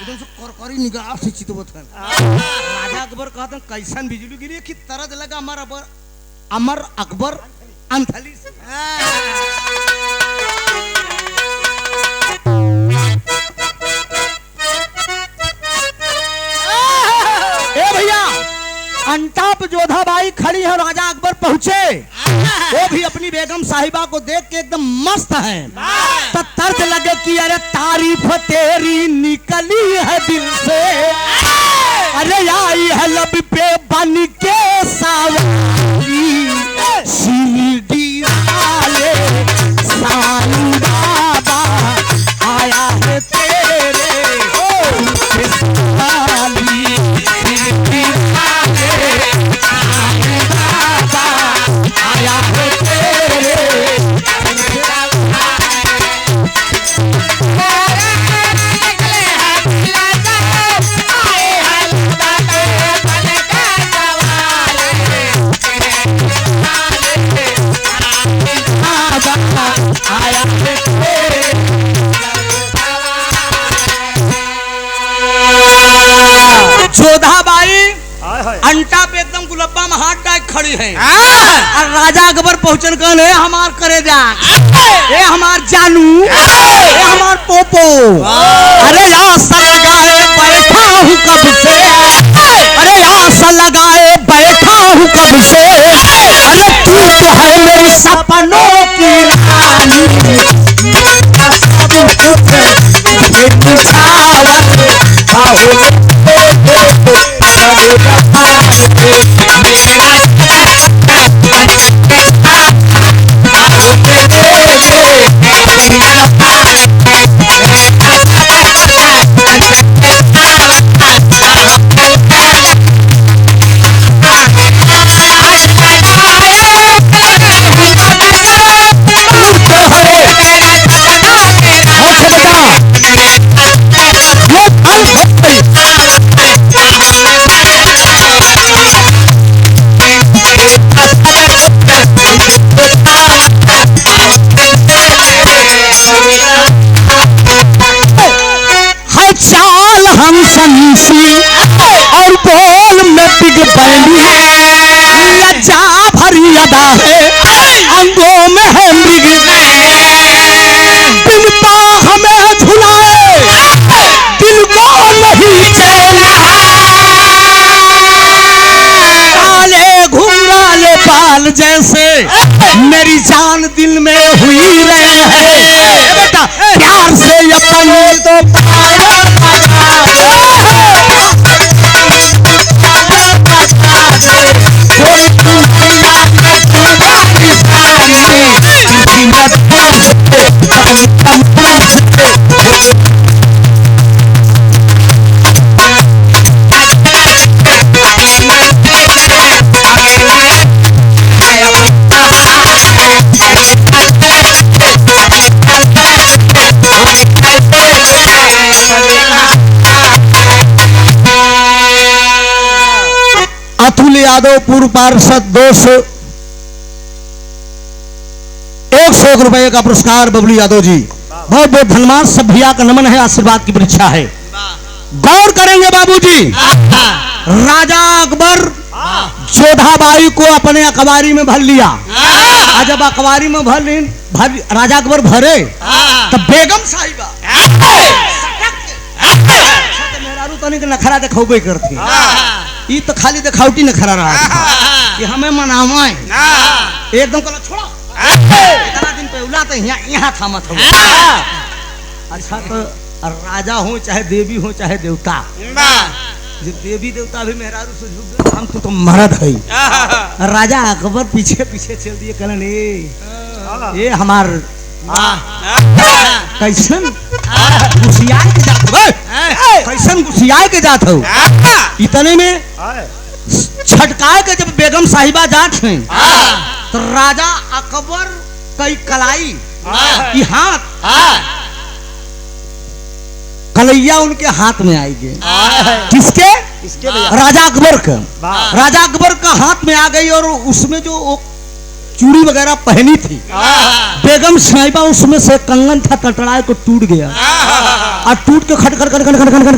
एकदम से करकरी निगाह से चितवत है। राजा अकबर कहते कैसन बिजली गिरी कि तरद लगा अमर अकबर अंथली से। ए भैया अंटा पे जोधाबाई खड़ी है, राजा अकबर पहुंचे, वो भी अपनी बेगम साहिबा को देख के एकदम मस्त है। तो तर्ज लगे कि अरे तारीफ तेरी निकली है दिल से, अरे आई है लब पे बन के सावरी सीढ़ी वाले साईं बाबा आया है तेरे साली सीढ़ी वाले साईं बाबा आया है तेरे। जोधाबाई अंटा पे एकदम गुलब्बा में हाथ डाल खड़ी है और राजा अकबर पहुंचन कौन है हमार करे जा ए हमार जानू ए हमार पोपो, अरे आशा लगाए बैठा हूँ कब से, अरे आशा लगाए बैठा हूँ कब से, अरे तू तो है मेरी सपनों की रानी और बोल में बिग बैली लज्जा भरी अदा है, अंगों में है मृग बिनता हमें झुलाए दिल को नहीं चैन, काले घुंघराले बाल जैसे मेरी जान दिल में हुई रहे हैं। बेटा प्यार से अपन तो अतुल यादव पूर्व पार्षद 100 रुपए का पुरस्कार बबलू यादव जी, बहुत बहुत धन्यवाद। सब भैया का नमन है, आशीर्वाद की परीक्षा है। गौर करेंगे बाबूजी, राजा अकबर जोधाबाई को अपने अखबारी में भर लिया। आज जब अखबारी में भर राजा अकबर भरे तो बेगम साहिबा मेहरारू तो नहीं नखरा दिखावे करती, ये तो खाली दिखावटी नखरा रहा कि हमें मनावा एकदम कल छोड़ो इतना दिन पहला तो यहाँ थामा था। अच्छा तो राजा हो चाहे देवी हो चाहे देवता, जब देवी देवता भी मेहरारू से झुक गए, हम तो मर्द है। राजा अकबर पीछे पीछे चल दिए, कहलन ये हमार कैसन होशियार के जात कैसन गुस्सियाए के जात हो। इतने में छटकाए के जब बेगम साहिबा जात हैं तो राजा अकबर कई कलाई की हाथ कलैया उनके हाथ में आएगी। किसके? राजा अकबर का। राजा अकबर का हाथ में आ गई और उसमें जो चूड़ी वगैरह पहनी थी बेगम साहिबा उसमें से कंगन था टटराए को टूट गया और टूट के खट खट खट खट खट खट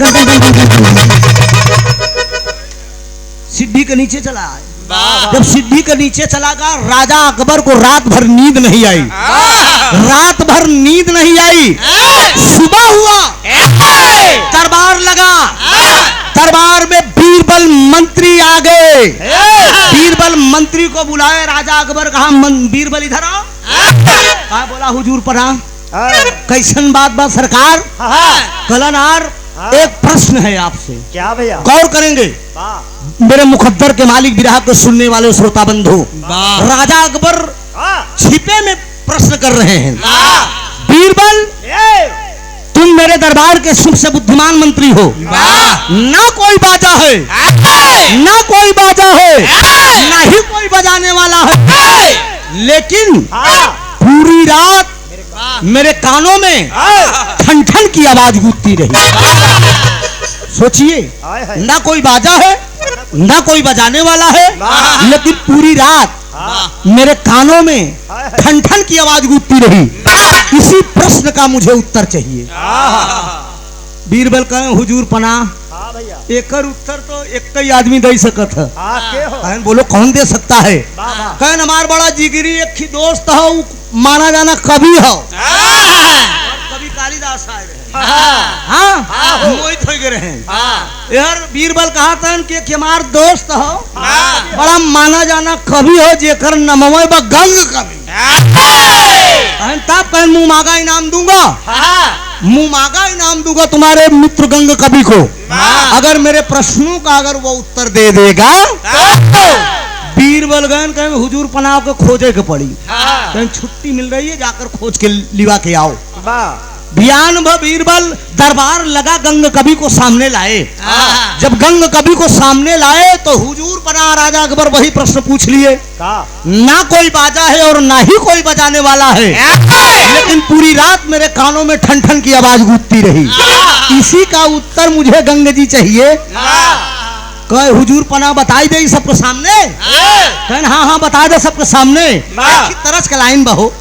सीढ़ी के नीचे चला आए। जब सीढ़ी के नीचे चला गया राजा अकबर को रात भर नींद नहीं आई। रात भर नींद नहीं आई। सुबह हुआ दरबार लगा। दरबार में बीरबल मंत्री आ गए। बीरबल मंत्री को बुलाए। राजा अकबर कहा बीरबल इधर आओ। कहा बोला हुजूर पना कैसन बात बा सरकार। कलनार एक प्रश्न है आपसे। क्या भैया? गौर करेंगे मेरे मुकद्दर के मालिक बिरहा को सुनने वाले श्रोता बंधु। राजा अकबर छिपे में प्रश्न कर रहे हैं। बीरबल तुम मेरे दरबार के सबसे बुद्धिमान मंत्री हो। ना कोई बाजा है ना कोई बाजा है ना ही कोई बजाने वाला है, लेकिन पूरी रात मेरे कानों में ठन ठन की आवाज गूंजती रही। सोचिए ना कोई बाजा है ना कोई बजाने वाला है, लेकिन पूरी रात मेरे कानों में ठन ठन की आवाज गूंजती रही। इसी प्रश्न का मुझे उत्तर चाहिए। बीरबल कहे हुजूर पनाह एकर उत्तर तो एक ही आदमी दे सकत है। कहें बोलो कौन दे सकता है? कहें हमार बड़ा जिगरी एक ही दोस्त हो माना जाना कवि हो। कवि कालिदास आए रहे। मोहित हो गए हैं यार। बीरबल कहा था कि हमार दोस्त हो बड़ा माना जाना कवि हो जेकर नमवे बा गंग कवि। तब कहें मुंह मांगा इनाम दूंगा। मुंह मांगा इनाम दूंगा तुम्हारे मित्र गंग कवि को अगर मेरे प्रश्नों का अगर वो उत्तर दे देगा। बीरबल गन कहें हुजूर पनाह को खोजे के पड़ी। कहें छुट्टी मिल रही है जाकर खोज के लिवा के आओ। बयान बीरबल दरबार लगा गंग कवि को सामने लाए। जब गंग कवि को सामने लाए तो हुजूर पनाह राजा अकबर वही प्रश्न पूछ लिए। ना कोई बाजा है और ना ही कोई बजाने वाला है, लेकिन पूरी रात मेरे कानों में ठन ठन की आवाज गूंजती रही। इसी का उत्तर मुझे गंग जी चाहिए। कहे हुजूर पनाह बताई दे सबके सामने। कहें हाँ हाँ बता दे सबके सामने। तरस का लाइन बहो।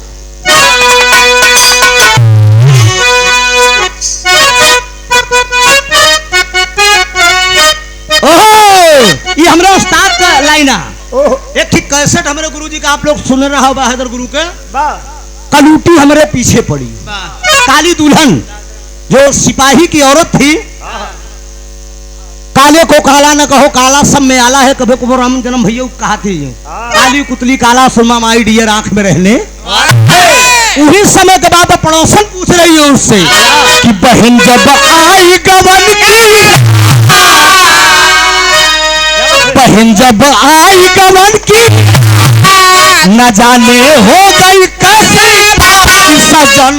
ये हमारे उस्ताद का लाइन है। एक ठीक कैसेट हमारे गुरुजी का आप लोग सुन रहा होगा हैदर गुरु के। कलूटी हमारे पीछे पड़ी। काली दुल्हन जो सिपाही की औरत थी। काले को काला न कहो काला सब में आला है। कभी कभी राम जन्म भैया कहा थी काली कुतली काला सुरमा माई डियर आंख में रहने। उसी समय के बाद पड़ोसन पूछ रही है उससे कि बहन जब आई गवन की, बहन जब आई गवन की न जाने हो गई कैसे सजन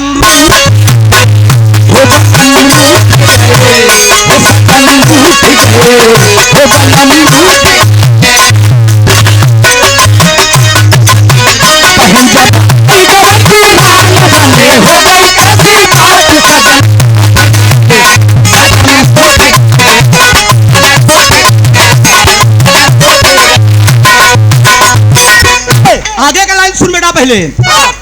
आगे का लाइन सुन बेटा पहले।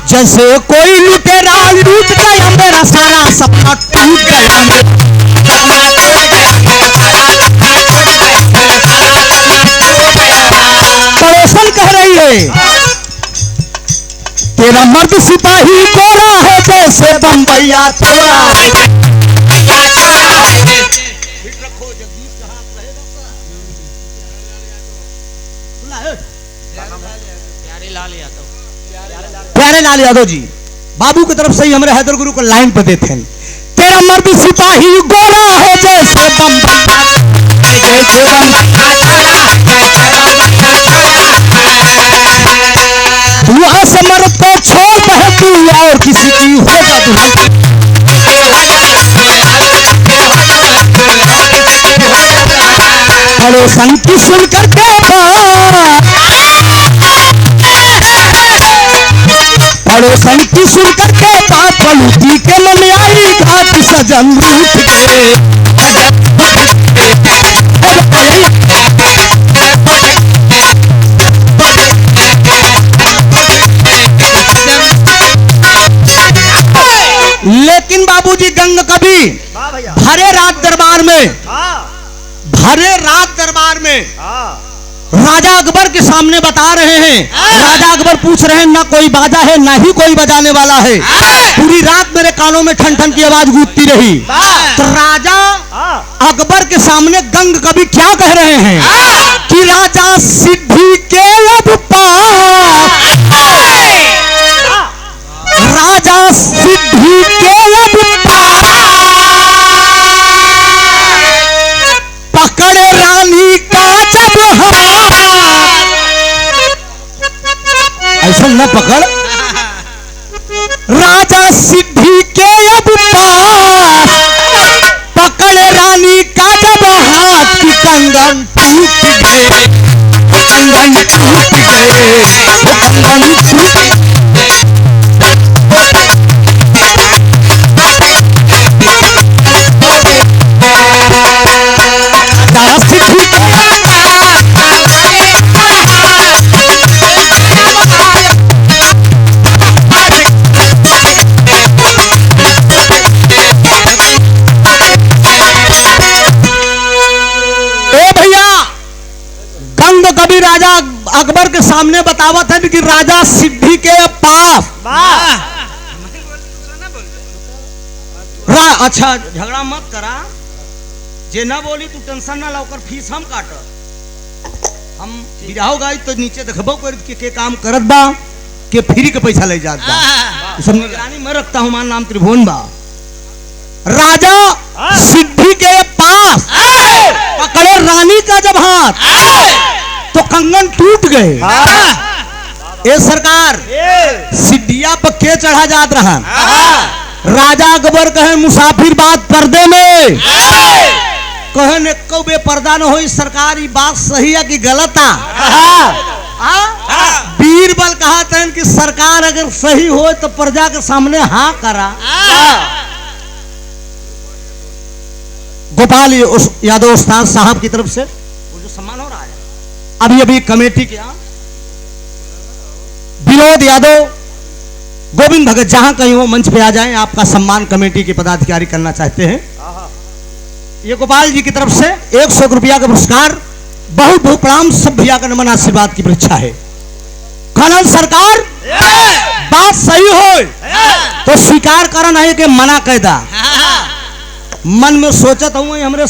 जैसे कोई लुटेरा लूट गया मेरा सारा सपना टूट गया। पड़ोसन कह रही है तेरा मर्द सिपाही गोरा है जैसे बम्बैया तोरा है। प्यारे लाल यादव जी बाबू की तरफ से ही हमारे हैदर गुरु को लाइन पे देते हैं। तेरा मर्द सिपाही गोरा है जैसे बम्बैया तू ऐसे मर्द को छोड़ बह तू और किसी की हो जा तू। पड़ोसन की सुन करके पड़ोसन की सुन करके बात पलूटी के मन आई घाट सजन रूठ के लेकिन बाबूजी गंग कवि भरे रात दरबार में राजा अकबर के सामने बता रहे हैं। राजा अकबर पूछ रहे हैं ना कोई बाजा है ना ही कोई बजाने वाला है। पूरी रात मेरे कानों में ठन ठन की आवाज गूंजती रही। तो राजा अकबर के सामने गंग कवि क्या कह रहे हैं कि राजा सिद्धि के अब पास, राजा सिद्धि के अब पकड़े रानी का जब हाथ, ऐसा न पकड़, राजा सिद्धि के अब पास पकड़े रानी का जब हाथ की कंगन टूट गए, कंगन टूट गए, कंगन टूट गए। कभी राजा अकबर के सामने बतावत है कि राजा सिद्धि के पास अच्छा झगड़ा मत करा, जे ना बोली तू टेंशन ना लाकर फीस हम काट, हम बिराहो गाई तो नीचे देखबो कर के काम करत बा के फ्री के पैसा ले जात बा, सब निगरानी में रखता हूं। मान नाम त्रिभुवन बा। राजा सिद्धि के पास पकड़े रानी का जब हाथ तो कंगन टूट गए। ए सरकार सिद्धिया पर के चढ़ा जात रहा। राजा अकबर कहे मुसाफिर बात पर्दे में, कहे ने को बेपर्दा न हो सरकार, ये बात सही है कि गलत है। बीरबल कहा था कि सरकार अगर सही हो तो प्रजा के सामने हाँ करा। गोपाल यादव उस्ताद साहब की तरफ से वो जो सम्मान हो रहा है अभी अभी कमेटी के यहाँ विनोद यादव, गोविंद भगत जहां कहीं हो मंच पे आ जाएं, आपका सम्मान कमेटी के पदाधिकारी करना चाहते हैं। ये गोपाल जी की तरफ से 100 रुपया का पुरस्कार, बहुत बहुत प्रणाम, सब भैया का नमन आशीर्वाद की परीक्षा है। खनन सरकार बात सही हो तो स्वीकार करना है कि मना कैदा। मन में सोचत हूँ हमरे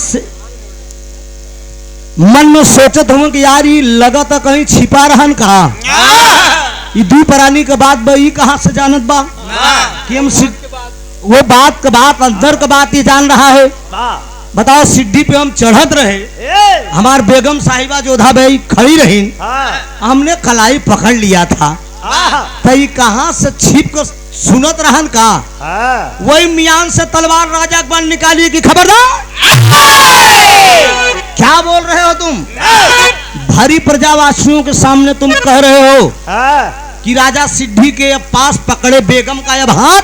मन में सोचत हूँ कि यार ये लगा था कहीं छिपा रहन कहा, ये दू प्राणी के बात बई कहाँ से जानत बा कि हम वो बात का बात अंदर का बात ये जान रहा है। बताओ सिद्धि पे हम चढ़त रहे, हमार बेगम साहिबा जोधा भाई खड़ी रही, हमने कलाई पकड़ लिया था, तो कहाँ से छिप कर सुनत रहन का, वही मियान से तलवार राजा अकबर निकाली कि खबरदार क्या बोल रहे हो तुम, भरी प्रजावासियों के सामने तुम कह रहे हो कि राजा सिद्धि के पास पकड़े बेगम का अब हाथ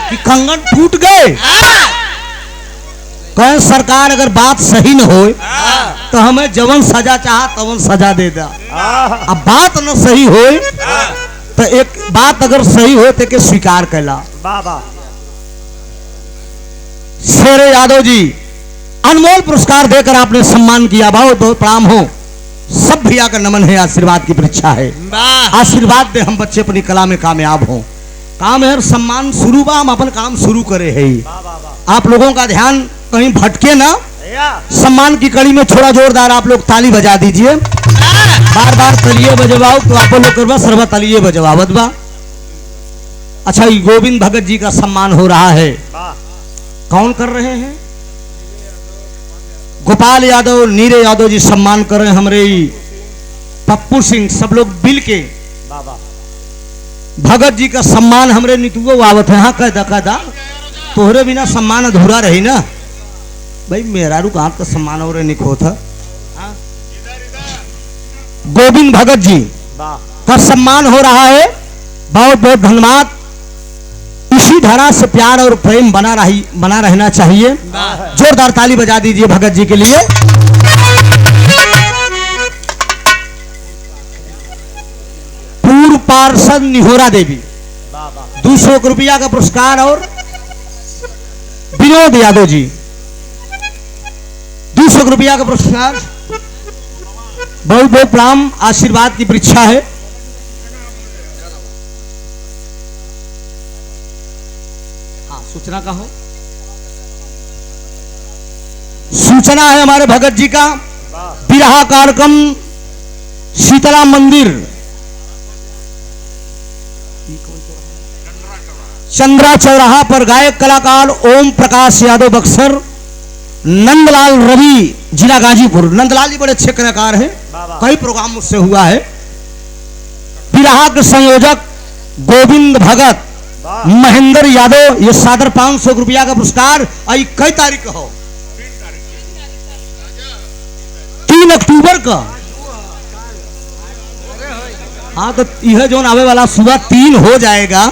कि कंगन टूट गए। कहे सरकार अगर बात सही न हो तो हमें जवन सजा चाहा तवन सजा दे दा, अब बात न सही हो तो एक बात अगर सही हो तो के स्वीकार कैला। शेर यादव जी अनमोल पुरस्कार देकर आपने सम्मान किया, बहुत बहुत प्रणाम हो, सब भैया का नमन है, आशीर्वाद की परीक्षा है। आशीर्वाद दे हम बच्चे अपनी कला में कामयाब हो। काम है सम्मान शुरू बा, हम अपन काम शुरू करे है। आप लोगों का ध्यान कहीं भटके ना, सम्मान की कड़ी में थोड़ा जोरदार आप लोग ताली बजा दीजिए, बार बार तालिये बजवाओ तो आप लोग करवा सर्व तालिये बजवावत बा। अच्छा ये गोविंद भगत जी का सम्मान हो रहा है, कौन कर रहे हैं? गोपाल यादव, नीरे यादव जी सम्मान कर रहे हैं, हमारे पप्पू सिंह, सब लोग मिल के भगत जी का सम्मान हमरे नीतुओ आवत है। हाँ कहदा तोहरे बिना सम्मान अधूरा रही ना भाई, मेरा रू कहाँ का सम्मान और निखो था। गोविंद भगत जी का सम्मान हो रहा है। बहुत बहुत धन्यवाद। इसी धारा से प्यार और प्रेम बना रहना चाहिए। जोरदार ताली बजा दीजिए भगत जी के लिए। पूर्व पार्षद निहोरा देवी 200 रुपया का पुरस्कार और विनोद यादव जी 200 रुपया का पुरस्कार। बहुत बहुत प्रणाम। आशीर्वाद की परीक्षा है। हाँ, सूचना का हो। सूचना है हमारे भगत जी का विरहा कार्यक्रम शीतला मंदिर चंद्रा चौराहा पर गायक कलाकार ओम प्रकाश यादव बक्सर, नंदलाल रवि जिला गाजीपुर। नंदलाल जी बड़े अच्छे कलाकार हैं, कई प्रोग्राम मुझसे हुआ है। विरहा के संयोजक गोविंद भगत, महेंद्र यादव, ये सादर 500 रुपया का पुरस्कार। आई कई तारीख का हो? 3 अक्टूबर का। हाँ, तो यह जो आवे वाला सुबह 3 हो जाएगा,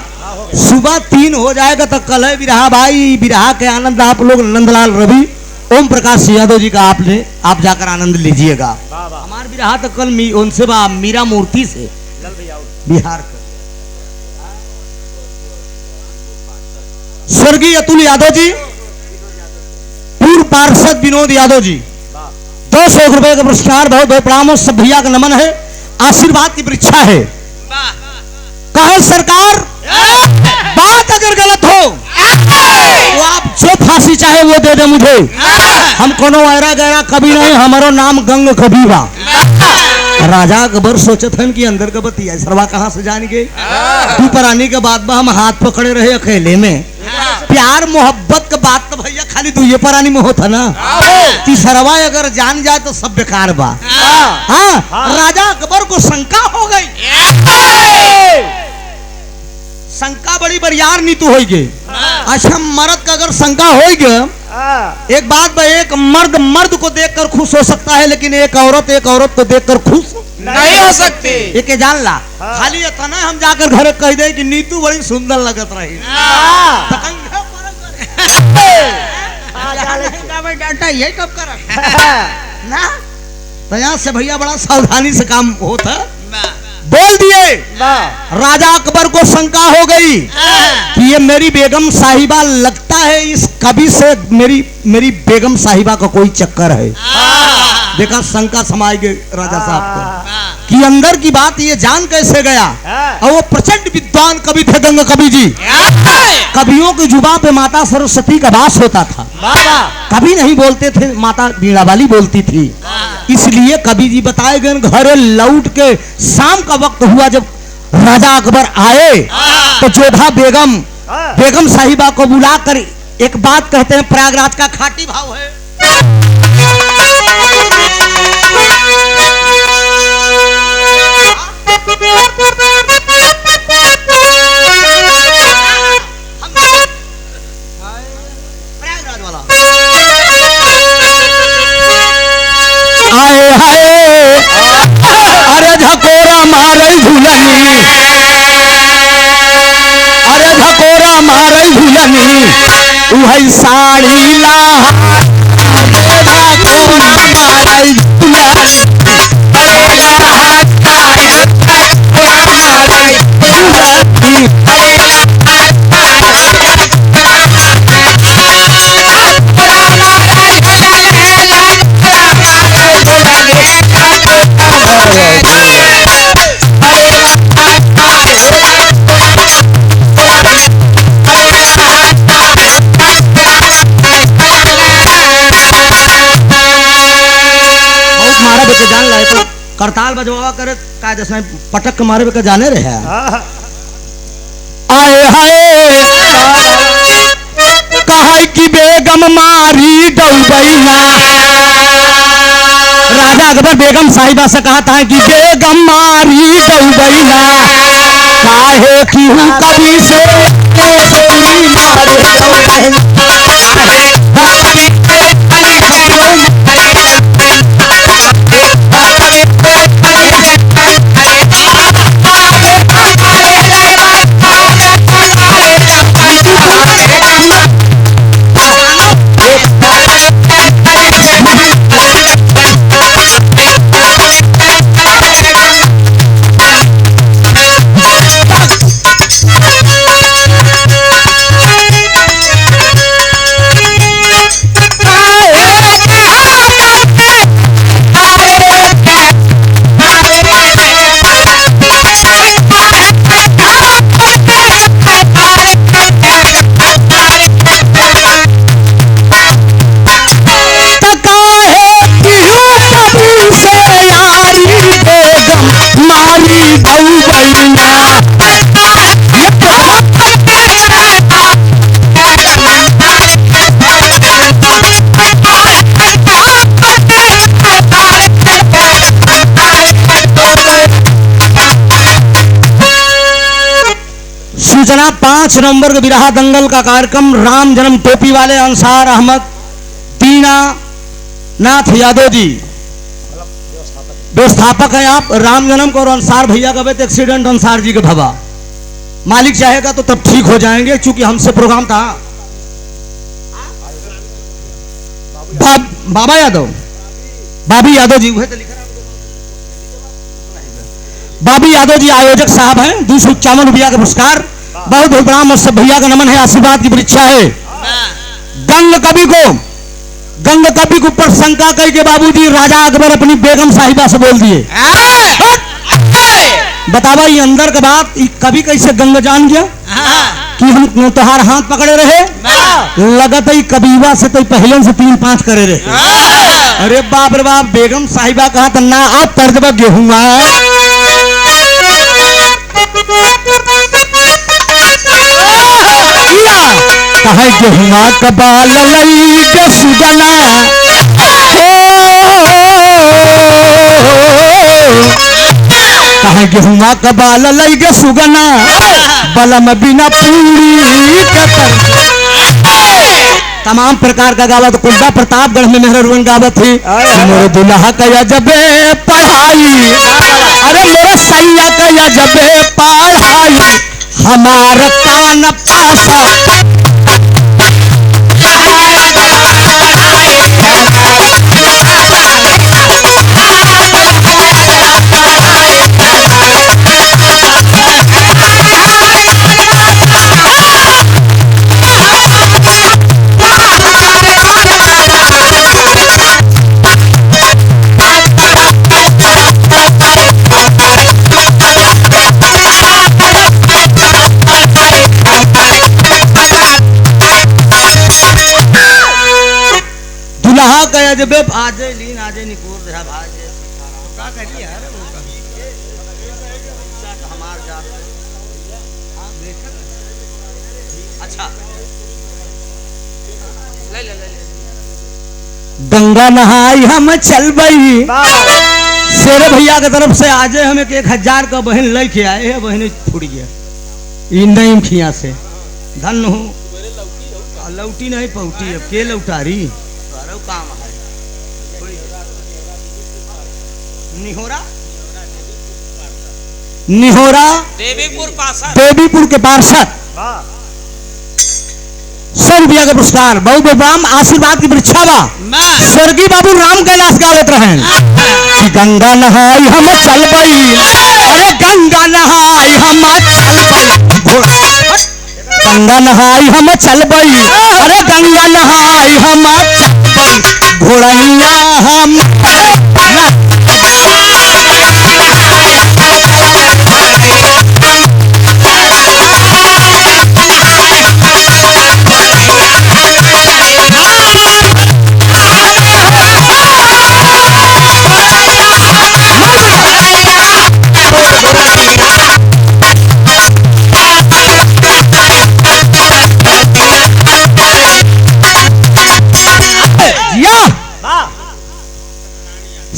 सुबह 3 हो जाएगा। तो कल है विरहा भाई, विरहा के आनंद आप लोग नंदलाल रवि, ओम प्रकाश यादव जी का आप जाकर आनंद लीजिएगा। हमारे विरहा तो कल उनसे मीरा मूर्ति से बिहार का स्वर्गीय अतुल यादव जी, पूर्व पार्षद विनोद यादव जी 200 रुपए का पुरस्कार। बहुत बहुत प्रणाम। सब भैया का नमन है। आशीर्वाद की परीक्षा है। कहे सरकार बात अगर गलत हो तो आप जो फांसी चाहे वो दे दे मुझे। हम कोनो ऐरा गैरा कभी नहीं, हमारो नाम गंग कभी बा। राजा अकबर सोचत हन कि अंदर का बतिया सरवा कहां से जान गए। ऊपर आने के बाद हम हाथ पकड़े रहे अकेले में। प्यार मोहब्बत का बात तो भैया खाली दुइये परानी में होता ना। तीसरवा अगर जान जाए तो सब बेकार बा। हाँ, राजा अकबर को शंका हो गई। शंका बड़ी बरियार नीतू हो गई। अच्छा, मर्द का अगर शंका हो गया, एक बात बा, एक मर्द को देखकर खुश हो सकता है, लेकिन एक औरत को देखकर खुश नहीं हो सकती। एक जान ला। खाली इतना हम जाकर घर कह दे कि नीतू बड़ी सुंदर लगत रही। यही कब कर ना, तो यहाँ से भैया बड़ा सावधानी से काम होता। बोल दिए। राजा अकबर को शंका हो गई कि ये मेरी बेगम साहिबा, लगता है इस कवि से मेरी बेगम साहिबा का कोई चक्कर है। देखा, शंका समाई गई राजा साहब को कि अंदर की बात ये जान कैसे गया। और वो प्रचंड विद्वान कवि थे गंगा कवि जी। कवियों की जुबान पे माता सरस्वती का वास होता था। कभी नहीं बोलते थे, माता बीड़ा वाली बोलती थी। इसलिए कवि जी बताए गए घरे लौट के शाम का वक्त हुआ, जब राजा अकबर आए तो जोधा बेगम साहिबा को बुलाकर एक बात कहते हैं। प्रयागराज का खाटी भाव है। प्रयागराज वाला आए हाय, अरे झकोरा मारे झूलनी, अरे झकोरा मारे झूलनी, वही साड़ी ला झकोरा मारे झूलनी। करताल बजवा करे का जैसे पटक मारे के जाने रहे। आए हाय, कहा कि बेगम मारी डूबैया। राजा अकबर बेगम साहिबा से कहा था कि बेगम मारी डूबैया, काहे कि हूँ कभी से मारे सूचना 5 नवंबर के बिरहा दंगल का कार्यक्रम राम जन्म टोपी वाले अंसार अहमद दीना नाथ यादव जी व्यवस्थापक हैं आप। राम जन्म को और अंसार भैया का बेटे एक्सीडेंट अंसार जी के भवा। मालिक चाहेगा तो तब ठीक हो जाएंगे, क्योंकि हमसे प्रोग्राम था। बाबा यादव, बाबी यादव जी, बाबी यादव जी आयोजक साहब हैं। 251 रुपया का पुरस्कार। बहुत बहुत प्रणाम, सब भैया का नमन है, आशीर्वाद की परीक्षा है। गंग कवि के ऊपर शंका कई के बाबूजी राजा अकबर अपनी बेगम साहिबा से बोल दिए। बतावा ये अंदर का बात, कभी कैसे गंग जान गया कि हम तोहार हाथ पकड़े रहे, लगत ही कबीवा से तो पहले से 3-5 करे रहे। अरे बाप रे बाप, बेगम साहिबा कहा तो ना आप तर्जबा गेहूं कहे गेहुआ कबाल लई के सुगना कहे गेहुआ कबाल लई के सुगना बलम बिना पूरी तमाम प्रकार का गावत। कुंडा प्रतापगढ़ में मेहरवन गावत थी। मोरे दुल्हा कया जबे पढ़ाई, अरे मोरे सैया कया जबे पढ़ाई, हमार कान पासा दुल्हा कया जबे आजे लीन आजे निकोर रहा भाजे तो का करी यार वो का हमार जात हां देखा। अच्छा ले गंगा नहाई हम चल बई, शेर भैया की तरफ से आजे हम 1000 का बहन लेके आए हैं। बहन फूट गया ई नहीं खिया से धन हो लौटी नहीं पौटी, अब के लौटारी काम है। निहोरा देवीपुर के पार्षद 100 रुपया का पुरस्कार। बहुत बहुत आशीर्वाद की परीक्षा बा। स्वर्गीय बाबू राम कैलाश गावत रहे कि गंगा नहाई हम चल बई, अरे गंगा नहाई हम चल बई, गंगा नहाई हम चल बई, अरे गंगा नहाई हम चल बई, घोड़ैया हम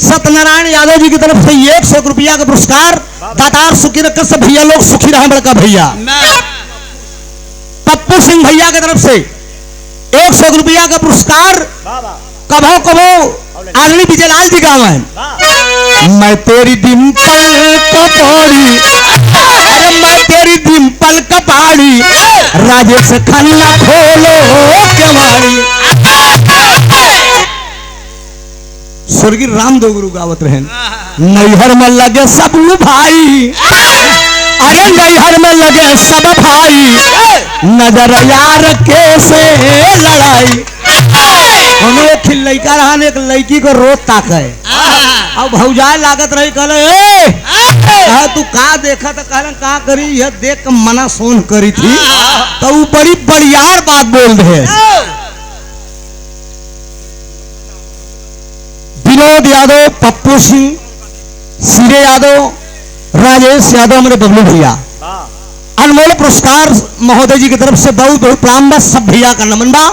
सत्यनारायण यादव जी की तरफ से 100 रुपया का पुरस्कार। दातार सुखी रखकर सब भैया लोग सुखी रहे। बड़का भैया पप्पू सिंह भैया की तरफ से 100 रुपया का पुरस्कार। कभो कभो आदमी विजयलाल जी गाँव है। मैं तेरी डिम्पल कपाड़ी, अरे मैं तेरी डिम्पल कपाड़ी, राजेश खन्ना खोलो केवाड़ी। स्वर्गीय राम दोगुरु गावत रहे नैहर में लगे सब भाई, अरे नैहर में लगे सब भाई, नजर यार के से लड़ाई। एक लड़का रहा एक लड़की को रोज ताके अब भौजाए लागत रही कहले तू का देखा तो कहले का करी यह देख के मना सोन करी थी तो वो बड़ी बड़ियार बात बोल रहे। विनोद यादव, पप्पू सिंह, सीरे यादव, राजेश यादव, मेरे बबलू भैया अनमोल पुरस्कार महोदय जी की तरफ से बहुत बहुत प्रणाम बा। सब भैया का नमन बा,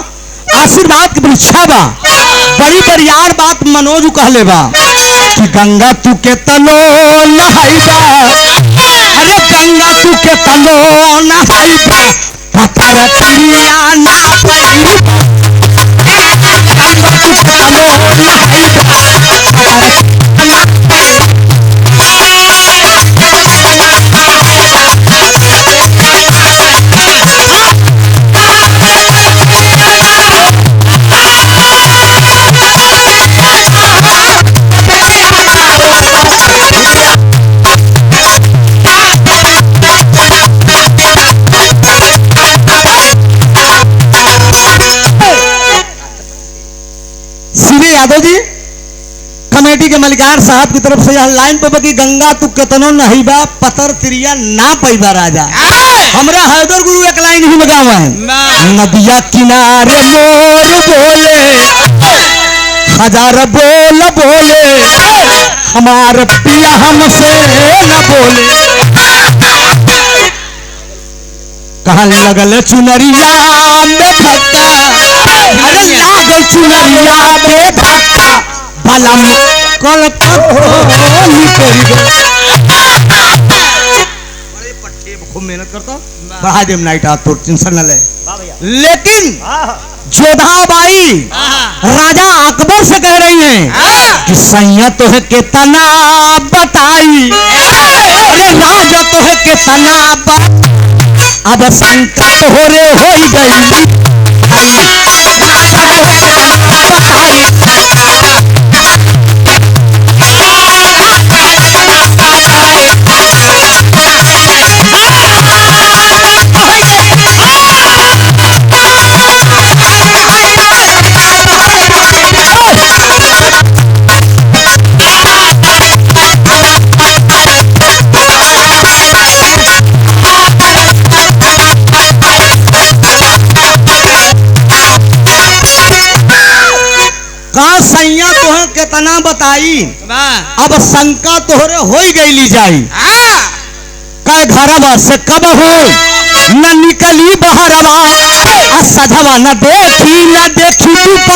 आशीर्वाद की परीक्षा बा। बड़ी बड़ियार बात मनोज कहले बा कि गंगा तू के तनो नहाई बा, अरे गंगा तू के तनो नहाइबा पत्थर तिरिया ना पैबा गंगा तू के तनो नहाइबा यादव जी कमेटी के मलिकार साहब की तरफ से यह लाइन पे बकी गंगा तू केतनो नहीबा पतर तिरिया ना पैबा राजा। हमरा हैदर गुरु एक लाइन ही लगावा है, नदिया किनारे मोर बोले हजार बोल बोले हमारे पिया हमसे न बोले। कहाँ लगल चुनरिया में धक्का, अरे लागल चुनरिया में धक्का भला कल बड़े पट्टे खूब मेहनत करता बढ़ा देम नाइट आ तो टेंशन न ले। लेकिन जोधाबाई राजा अकबर से कह रही हैं कि सैया तो है कितना बताई, अरे राजा तो है कितना अब शंका तोहरे हो गई सैया तोहे कितना बताई अब शंका तोहरे हो गई जाई। कह घरवा से कब हो न निकली बहरवा सजवा न देखी तू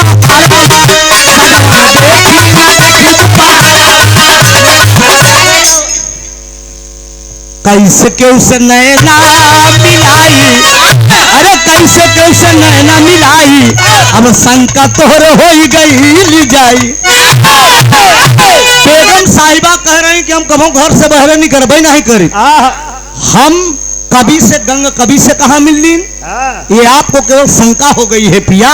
कैसे के उसे नैना मिलाई, अरे कैसे के उसे नैना मिलाई अब शंका तोहरे हो गई जाई। बेगम साहिबा कह रहे हैं कि हम कभी घर से बहरे नहीं करबे नहीं करी, हम कभी से गंग कभी से कहा मिलनी, ये आपको केवल शंका हो गई है पिया।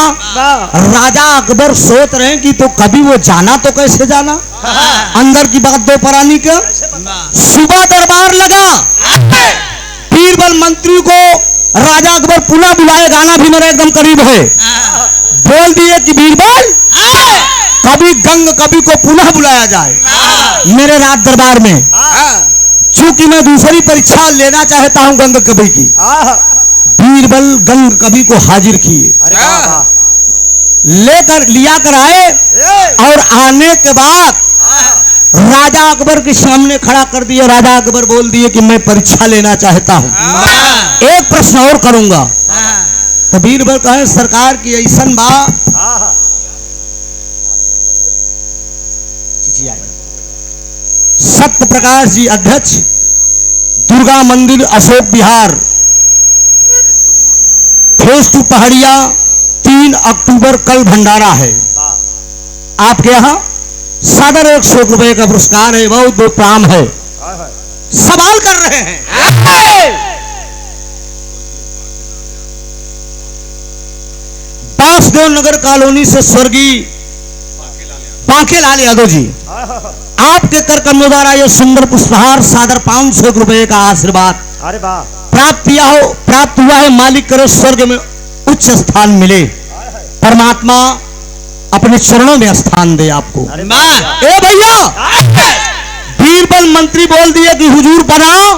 राजा अकबर सोच रहे हैं कि तो कभी वो जाना तो कैसे जाना, अंदर की बात दो परानी के। सुबह दरबार लगा, बीरबल मंत्री को राजा अकबर पुनः बुलाए, गाना भी मेरा एकदम करीब है। बोल दिए कि बीरबल कभी गंग कभी को पुनः बुलाया जाए मेरे राज दरबार में, चूंकि मैं दूसरी परीक्षा लेना चाहता हूं गंग कवि की। बीरबल गंग कवि को हाजिर किए, लेकर लिया कर आए और आने के बाद राजा अकबर के सामने खड़ा कर दिए। राजा अकबर बोल दिए कि मैं परीक्षा लेना चाहता हूं, एक प्रश्न और करूंगा। तो बीरबल कहे सरकार की ऐसन बा, सत्य प्रकाश जी अध्यक्ष दुर्गा मंदिर अशोक विहार फेज 2 पहाड़िया 3 अक्टूबर कल भंडारा है। आपके यहाँ सादर 100 रुपए का पुरस्कार है, बहुत बहुत प्रणाम है। सवाल कर रहे हैं बासदेव नगर कॉलोनी से स्वर्गीय बांकेलाल यादव जी, आपके कर कन्नों द्वारा ये सुंदर पुष्पहार सादर 500 रुपए का आशीर्वाद प्राप्त हुआ है। मालिक करे स्वर्ग में उच्च स्थान मिले, परमात्मा अपने चरणों में स्थान दे आपको। ए भैया, बीरबल मंत्री बोल दिए कि हुजूर बनाओ,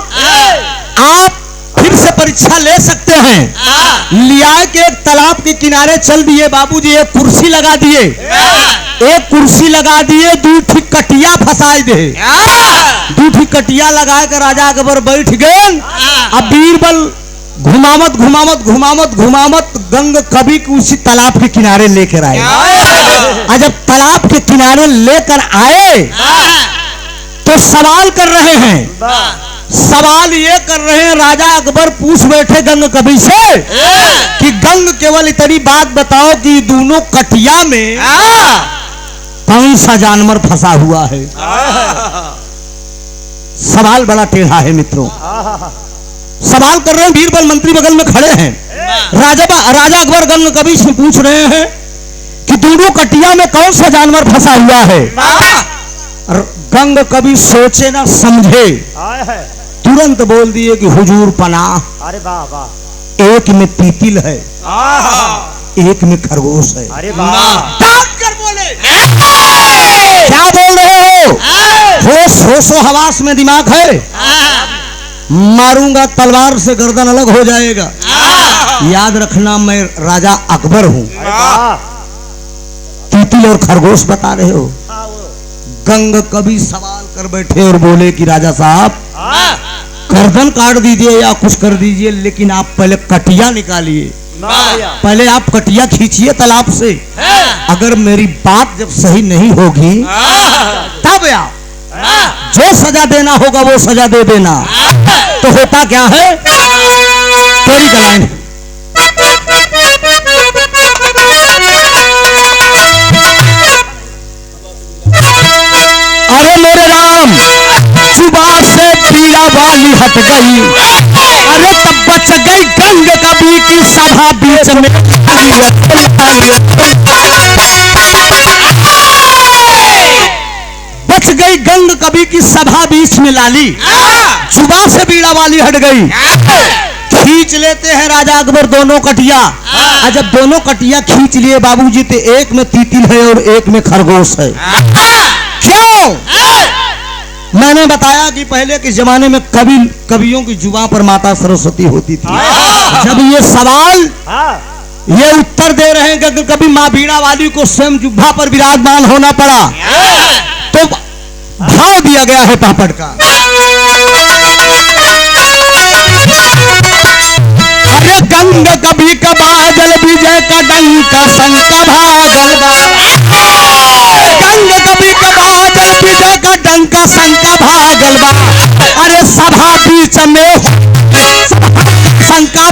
आप फिर से परीक्षा ले सकते हैं। लिया के एक तालाब के किनारे चल दिए बाबूजी, एक कुर्सी लगा दिए, एक कुर्सी लगा दिए, 2 ठीक कटिया फंसाई दे, 2 ठीक कटिया लगा कर राजा अकबर बैठ गए। अब बीरबल घुमामत घुमामत घुमामत घुमामत गंग कवि को उसी तालाब के किनारे लेकर आए। और जब तालाब के किनारे लेकर आए तो सवाल कर रहे हैं सवाल ये कर रहे हैं राजा अकबर, पूछ बैठे गंग कवि से कि गंग केवल इतनी बात बताओ कि दोनों कटिया में कौन सा जानवर फंसा हुआ है। सवाल बड़ा टेढ़ा है मित्रों। सवाल कर रहे हैं, बीरबल मंत्री बगल में खड़े हैं। राजा अकबर गंग कवि से पूछ रहे हैं कि दोनों कटिया में कौन सा जानवर फंसा हुआ है। गंग कवि सोचे ना समझे, तुरंत बोल दिए कि हुजूर पनाह। अरे वाह वाह, एक में तीतिल है, एक में खरगोश है। अरे वाह, कर बोले क्या बोल रहे हो? होश होशो हवास में दिमाग है, मारूंगा तलवार से गर्दन अलग हो जाएगा। याद रखना मैं राजा अकबर हूं। तीतिल और खरगोश बता रहे हो। गंग कवि सवाल कर बैठे और बोले कि राजा साहब गर्दन काट दीजिए या कुछ कर दीजिए, लेकिन आप पहले कटिया निकालिए, पहले आप कटिया खींचिए तालाब से। अगर मेरी बात जब सही नहीं होगी तब आप जो सजा देना होगा वो सजा दे देना। तो होता क्या है, तेरी गलाइन अरे मेरे राम, जुबान से पीड़ा वाली हट गई। अरे तब बच गई गंग कवि की सभा बीच में। बच गई गंग कवि की सभा बीच में लाली, जुबान से पीड़ा वाली हट गई। खींच लेते हैं राजा अकबर दोनों कटिया। और जब दोनों कटिया खींच लिए बाबूजी, तो एक में तीतिल है और एक में खरगोश है। क्यों? मैंने बताया कि पहले के जमाने में कवियों की जुबान पर माता सरस्वती होती थी। जब ये सवाल ये उत्तर दे रहे हैं कि कभी माँ बीड़ा वाली को स्वयं जुब्बा पर विराजमान होना पड़ा, तो भाव दिया गया है पापड़ का। अरे गंग कभी का बादल विजय का डंका शंका भागल बा। गंग कभी का बादल विजय का डंका शंका भागल बा। अरे सभा बीच में शंका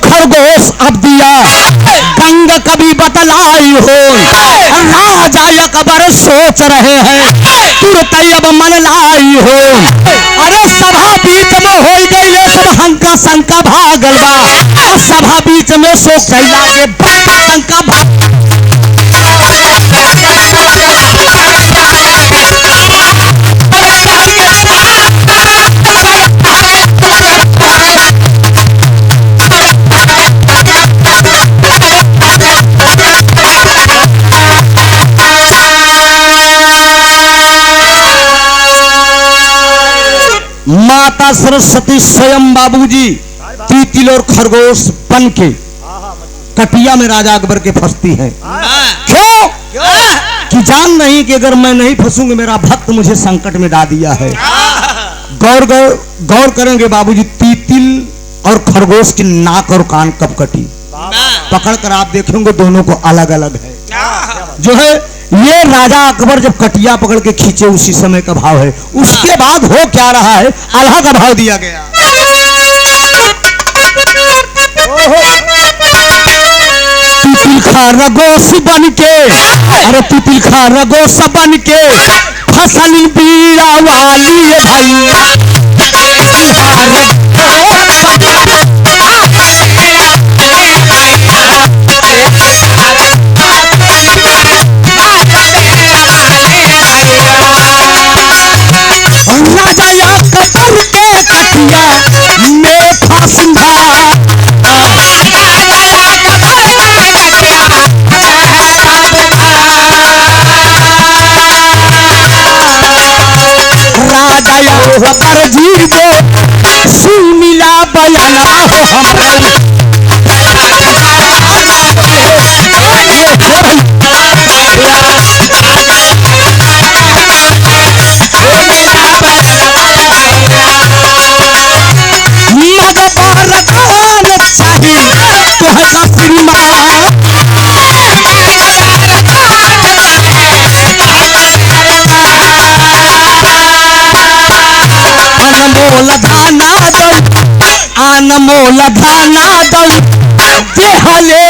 खरगोश अब दिया गंग कभी बतलाई हो। राजा अकबर सोच रहे हैं तुरंत अब मन लाई हो। अरे सभा बीच में हो गई सब हंका शंका भागल बा। और सभा बीच में सो कैला के शंका माता सरस्वती स्वयं बाबूजी तीतिल और खरगोश बन के कटिया में राजा अकबर के फंसती है। क्यों? कि जान नहीं कि अगर मैं नहीं फंसूंगी मेरा भक्त मुझे संकट में डाल दिया है। गौर करेंगे बाबूजी, तीतिल और खरगोश की नाक और कान कब कटी, पकड़ कर आप देखेंगे दोनों को अलग अलग है। जो है ये राजा अकबर जब कटिया पकड़ के खींचे उसी समय का भाव है। उसके बाद हो क्या रहा है, आल्हा का भाव दिया गया। तितिल खरगोश बन के, अरे तितिल खरगोश बन के फसल बीड़ा वाली भैया। राजा अकबर के कटिया में फंसा। राजा अकबर जी को धाना दल देहले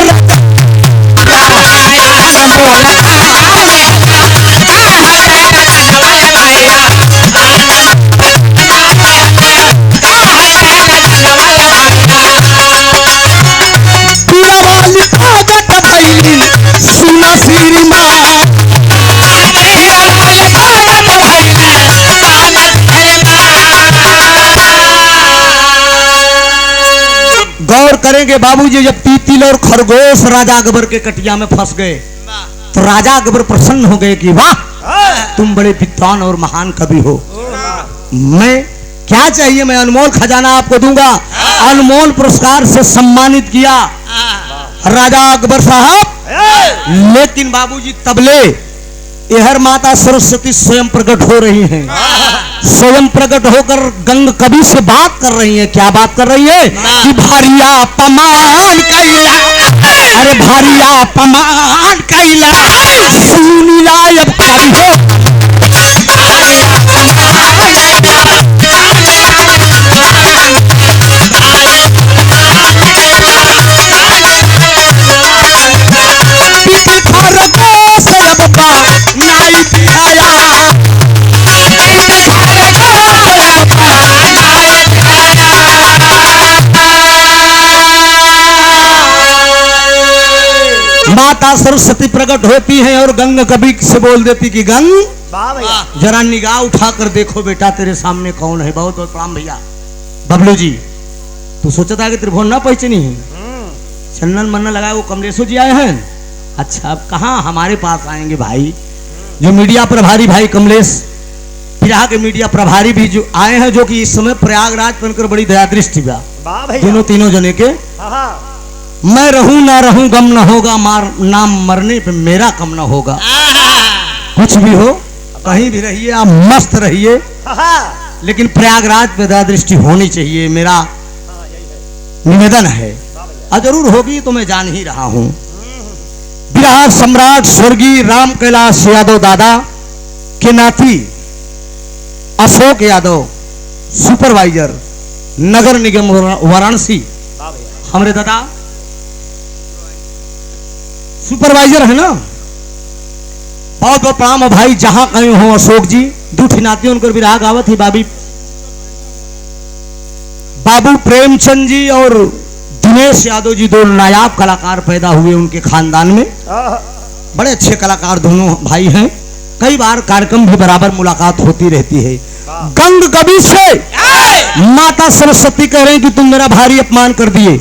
सुना श्री गौर करेंगे बाबूजी, जब तीतिल और खरगोश राजा अकबर के कटिया में फंस गए तो राजा अकबर प्रसन्न हो गए कि वाह, तुम बड़े विद्वान और महान कवि हो। मैं क्या चाहिए, मैं अनमोल खजाना आपको दूंगा। अनमोल पुरस्कार से सम्मानित किया राजा अकबर साहब। लेकिन बाबूजी तबले यहर माता सरस्वती स्वयं प्रकट हो रही हैं, स्वयं प्रकट होकर गंग कवि से बात कर रही हैं। क्या बात कर रही है कि भारिया पमान कैला, अरे भारिया पमान कैला सुनीला अब कवि हो। माता सरस्वती प्रकट होती है और गंग कवि से बोल देती कि गंग जरा निगाह उठाकर देखो बेटा, तेरे सामने कौन है। बहुत बहुत प्रणाम भैया। बबलू जी, तू सोचा था कि त्रिभुवन ना पहचानी है? चंदन मन्ना लगाए वो कमलेशो जी आए हैं। अच्छा, अब कहाँ हमारे पास आएंगे भाई, जो मीडिया प्रभारी भाई कमलेश पिरा के मीडिया प्रभारी भी जो आए हैं, जो कि इस समय प्रयागराज बनकर बड़ी दया दृष्टि बा दोनों तीनों जने के। मैं रहूं ना रहूं गम न होगा, नाम मरने पे मेरा कम न होगा। कुछ भी हो, कहीं भी रहिए, आप मस्त रहिए, लेकिन प्रयागराज पे दया दृष्टि होनी चाहिए, मेरा निवेदन है। और जरूर होगी तो मैं जान ही रहा हूं। बिहार सम्राट स्वर्गीय राम कैलाश यादव दादा के नाती अशोक यादव, सुपरवाइजर नगर निगम वाराणसी, हमारे दादा सुपरवाइजर है ना। बहुत बहुत प्रणाम हो भाई, जहां कहीं हो अशोक जी। दूठी नाती उनकर विराग आवत ही बाबू प्रेमचंद जी और दिनेश यादव जी, दो नायाब कलाकार पैदा हुए उनके खानदान में। बड़े अच्छे कलाकार दोनों भाई हैं। कई बार कार्यक्रम भी बराबर मुलाकात होती रहती है। गंग कवि से माता सरस्वती कह रहे हैं कि तुम मेरा भारी अपमान कर दिए।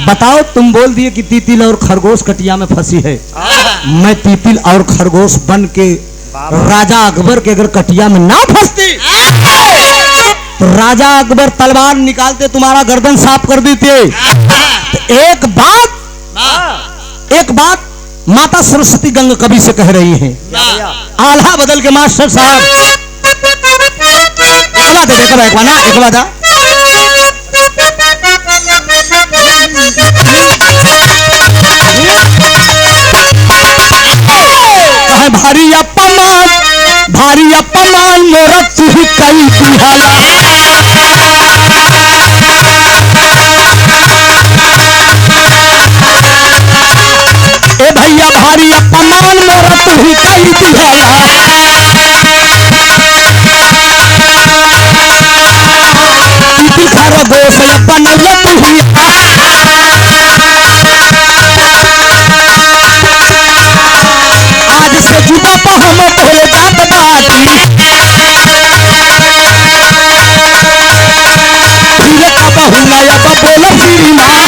बताओ, तुम बोल दिए कि तीतिल और खरगोश कटिया में फंसी है। मैं तीतिल और खरगोश बन के राजा अकबर के अगर कटिया में ना फंसती तो राजा अकबर तलवार निकालते तुम्हारा गर्दन साफ कर देते। तो एक बात माता सरस्वती गंग कवि से कह रही हैं। आल्हा बदल के मास्टर साहब, एक बात भारी अपमान मोरा तुही कई दिहाला। ए भैया भारी अपमान मोरा तुही कई दिहाला। तीतिल खरगोश बनल तुही, आज से जुदा तो हम तोरे जात बाटी। फिर कब हुलाया तो बोल फिरी माँ,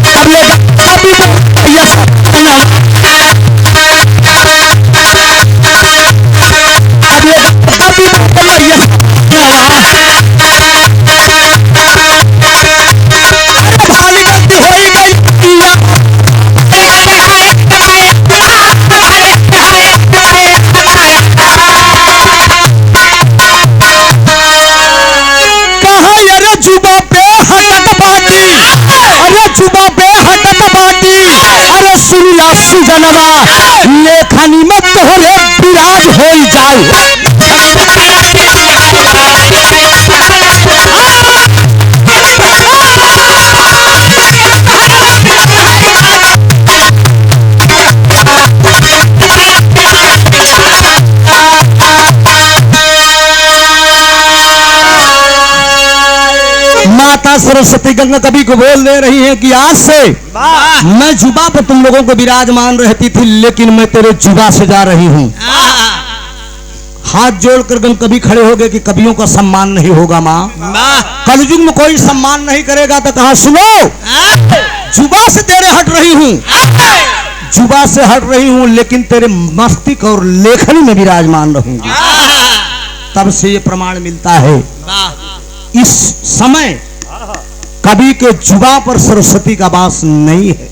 अब ले कभी भैया सपना, अब ले कभी भैया सपना। अरे भाली गलती हो गई सुनिया सुजनवा लेखनी में तोहरे विराज हो जाए। माता सरस्वती गंगा कवि को बोल दे रही है कि आज से मैं जुबा पर तुम लोगों को विराजमान रहती थी, लेकिन मैं तेरे जुबा से जा रही हूँ। हाथ जोड़कर गंगा कवि खड़े हो गए कि कवियों का सम्मान नहीं होगा माँ, कलयुग में कोई सम्मान नहीं करेगा। तो कहा सुनो, जुबा से तेरे हट रही हूँ, जुबा से हट रही हूँ, लेकिन तेरे मस्तिष्क और लेखनी में विराजमान रहूंगी। तब से ये प्रमाण मिलता है इस समय कवि के जुबा पर सरस्वती का वास नहीं है।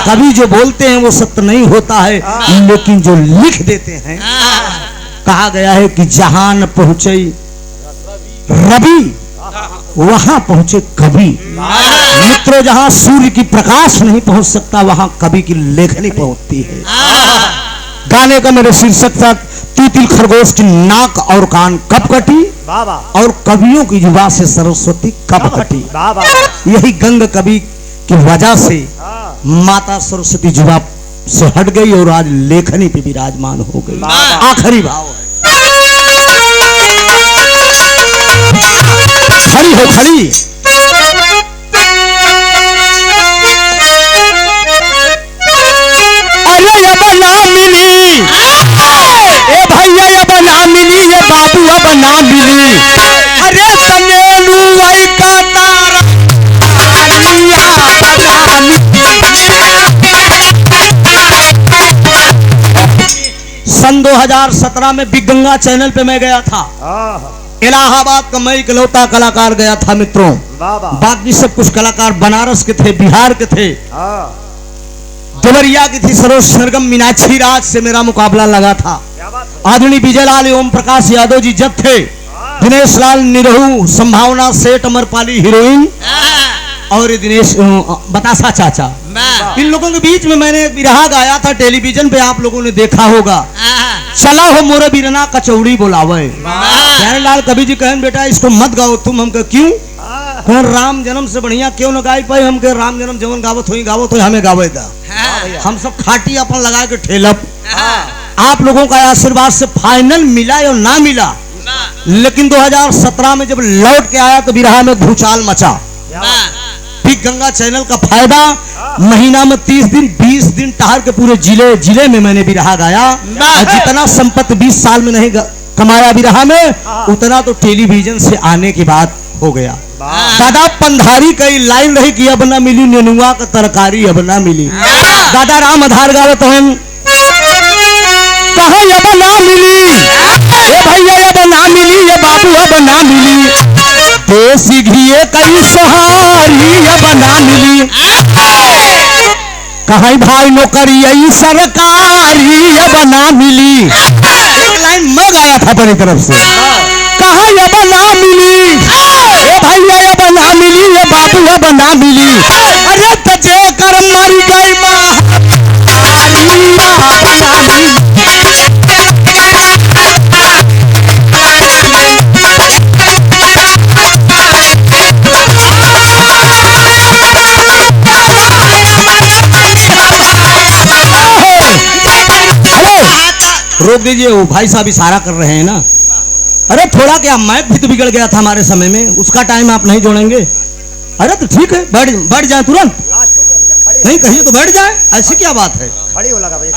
कवि जो बोलते हैं वो सत्य नहीं होता है, लेकिन जो लिख देते हैं, कहा गया है कि जहां न पहुंचे रवि वहां पहुंचे कवि। मित्रों, जहां सूर्य की प्रकाश नहीं पहुंच सकता वहां कवि की लेखनी पहुंचती है। गाने का मेरे शीर्षक था तिल खरगोश की नाक और कान कब कटी, और कवियों की जुबा से सरस्वती कब कटी। यही गंग कवि की वजह से माता सरस्वती जुबा से हट गई और आज लेखनी पे विराजमान हो गई। आखिरी भाव है, खड़ी हो खड़ी। अरे ये बना मिली, ए भैया ये बना मिली, ये बाबू अब ना मिली। अरे तनेलू वही का तारा बना सन 2017 में बिग गंगा चैनल पे मैं गया था। इलाहाबाद का मैं इकलौता कलाकार गया था मित्रों। बाकी सब कुछ कलाकार बनारस के थे, बिहार के थे, देवरिया की थी सरोज सरगम मीनाक्षी राज से मेरा मुकाबला लगा था। आदरणीय विजयलाल ओम प्रकाश यादव जी जज थे, दिनेश लाल निरहू, संभावना सेठ, अमरपाली हीरोइन, और दिनेश बतासा चाचा। इन लोगों के बीच में मैंने बिरहा गाया था, टेलीविजन पे आप लोगों ने देखा होगा। चला हो मोरे बिरना कचौड़ी बोलावे। लाल कवि जी कहन बेटा इसको मत गाओ तुम। हम कह क्यों? राम जन्म से बढ़िया क्यों न गाई पाई। हम कह राम जन्म जवन गावत हो हमें गावे दा। हम सब खाटी अपन लगा के ठेलप। आप लोगों का आशीर्वाद से फाइनल मिला या ना मिला, लेकिन 2017 में जब लौट के आया तो बिरहा में भूचाल मचा। बिग गंगा चैनल का फायदा, महीना में 30 दिन 20 दिन टहर के पूरे जिले में मैंने बिरहा गाया। और जितना संपत्ति 20 साल में नहीं कमाया बिरहा में, उतना तो टेलीविजन से आने की बात हो गया। दादा पंधारी कई लाइन रही कि अब ना मिली नेनुआ का तरकारी, अब ना मिली। दादा राम आधार गावत हैं कहा अब ना मिली, ए भैया अब ना मिली, ये बाबू अब ना मिली। देसी घिए कई सोहारी अब ना मिली। कहा भाई नौकरी आई सरकारी अब ना मिली। एक लाइन मैं गाया था अपनी तरफ से। कहा अब ना मिली, ए भैया अब ना मिली, ये बाबू अब ना मिली। अरे तजे कर मरी गई रोक दीजिए, वो भाई साहब इशारा कर रहे हैं ना। अरे थोड़ा क्या, मैप भी तो बिगड़ गया था हमारे समय में, उसका टाइम आप नहीं जोड़ेंगे। अरे तो ठीक है, बैठ जाए तुरंत। नहीं कहिए तो बैठ जाए, ऐसी क्या बात है। खड़ी हो लगा भाई,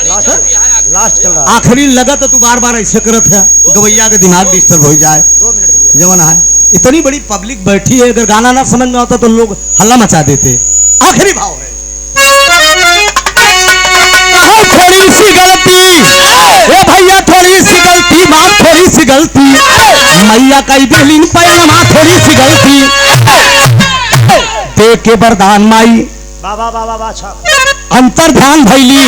लास्ट चल रहा। आखिरी लगा तो तू बार बार ऐसे करत है, गवैया के दिमाग डिस्टर्ब हो जाए। 2 मिनट के लिए जवन है, इतनी बड़ी पब्लिक बैठी है, अगर गाना ना समझ में आता तो लोग हल्ला मचा देते। आखिरी भाव है, थोड़ी सी गलती, ए भैया थोड़ी सी गलती, माँ थोड़ी सी गलती, मैया कई दिलिन पैनमा थोड़ी सी गलती। देख के वरदान माई अंतर ध्यान भैली,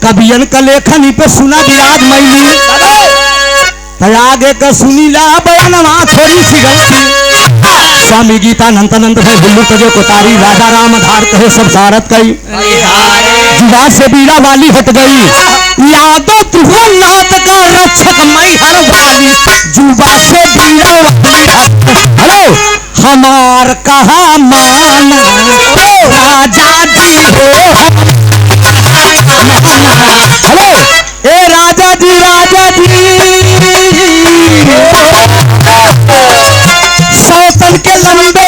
कवियन का लेखनी पे सुना विराज मैली। आगे का सुनीला बयानमा थोड़ी सी गलती। स्वामी गीतानंद है बुल्लू तजो कोतारी, राजा राम आधार कहे सब सारत कई। जुबा से बीड़ा वाली हट गई, यादव त्रिभुवननाथ का रक्षक मैं हर वाली। जुबा से बीड़ा वाली, हेलो हमार कहा माना राजा जी हो। हेलो ए राजा जी, राजा जी सौतन के लंबे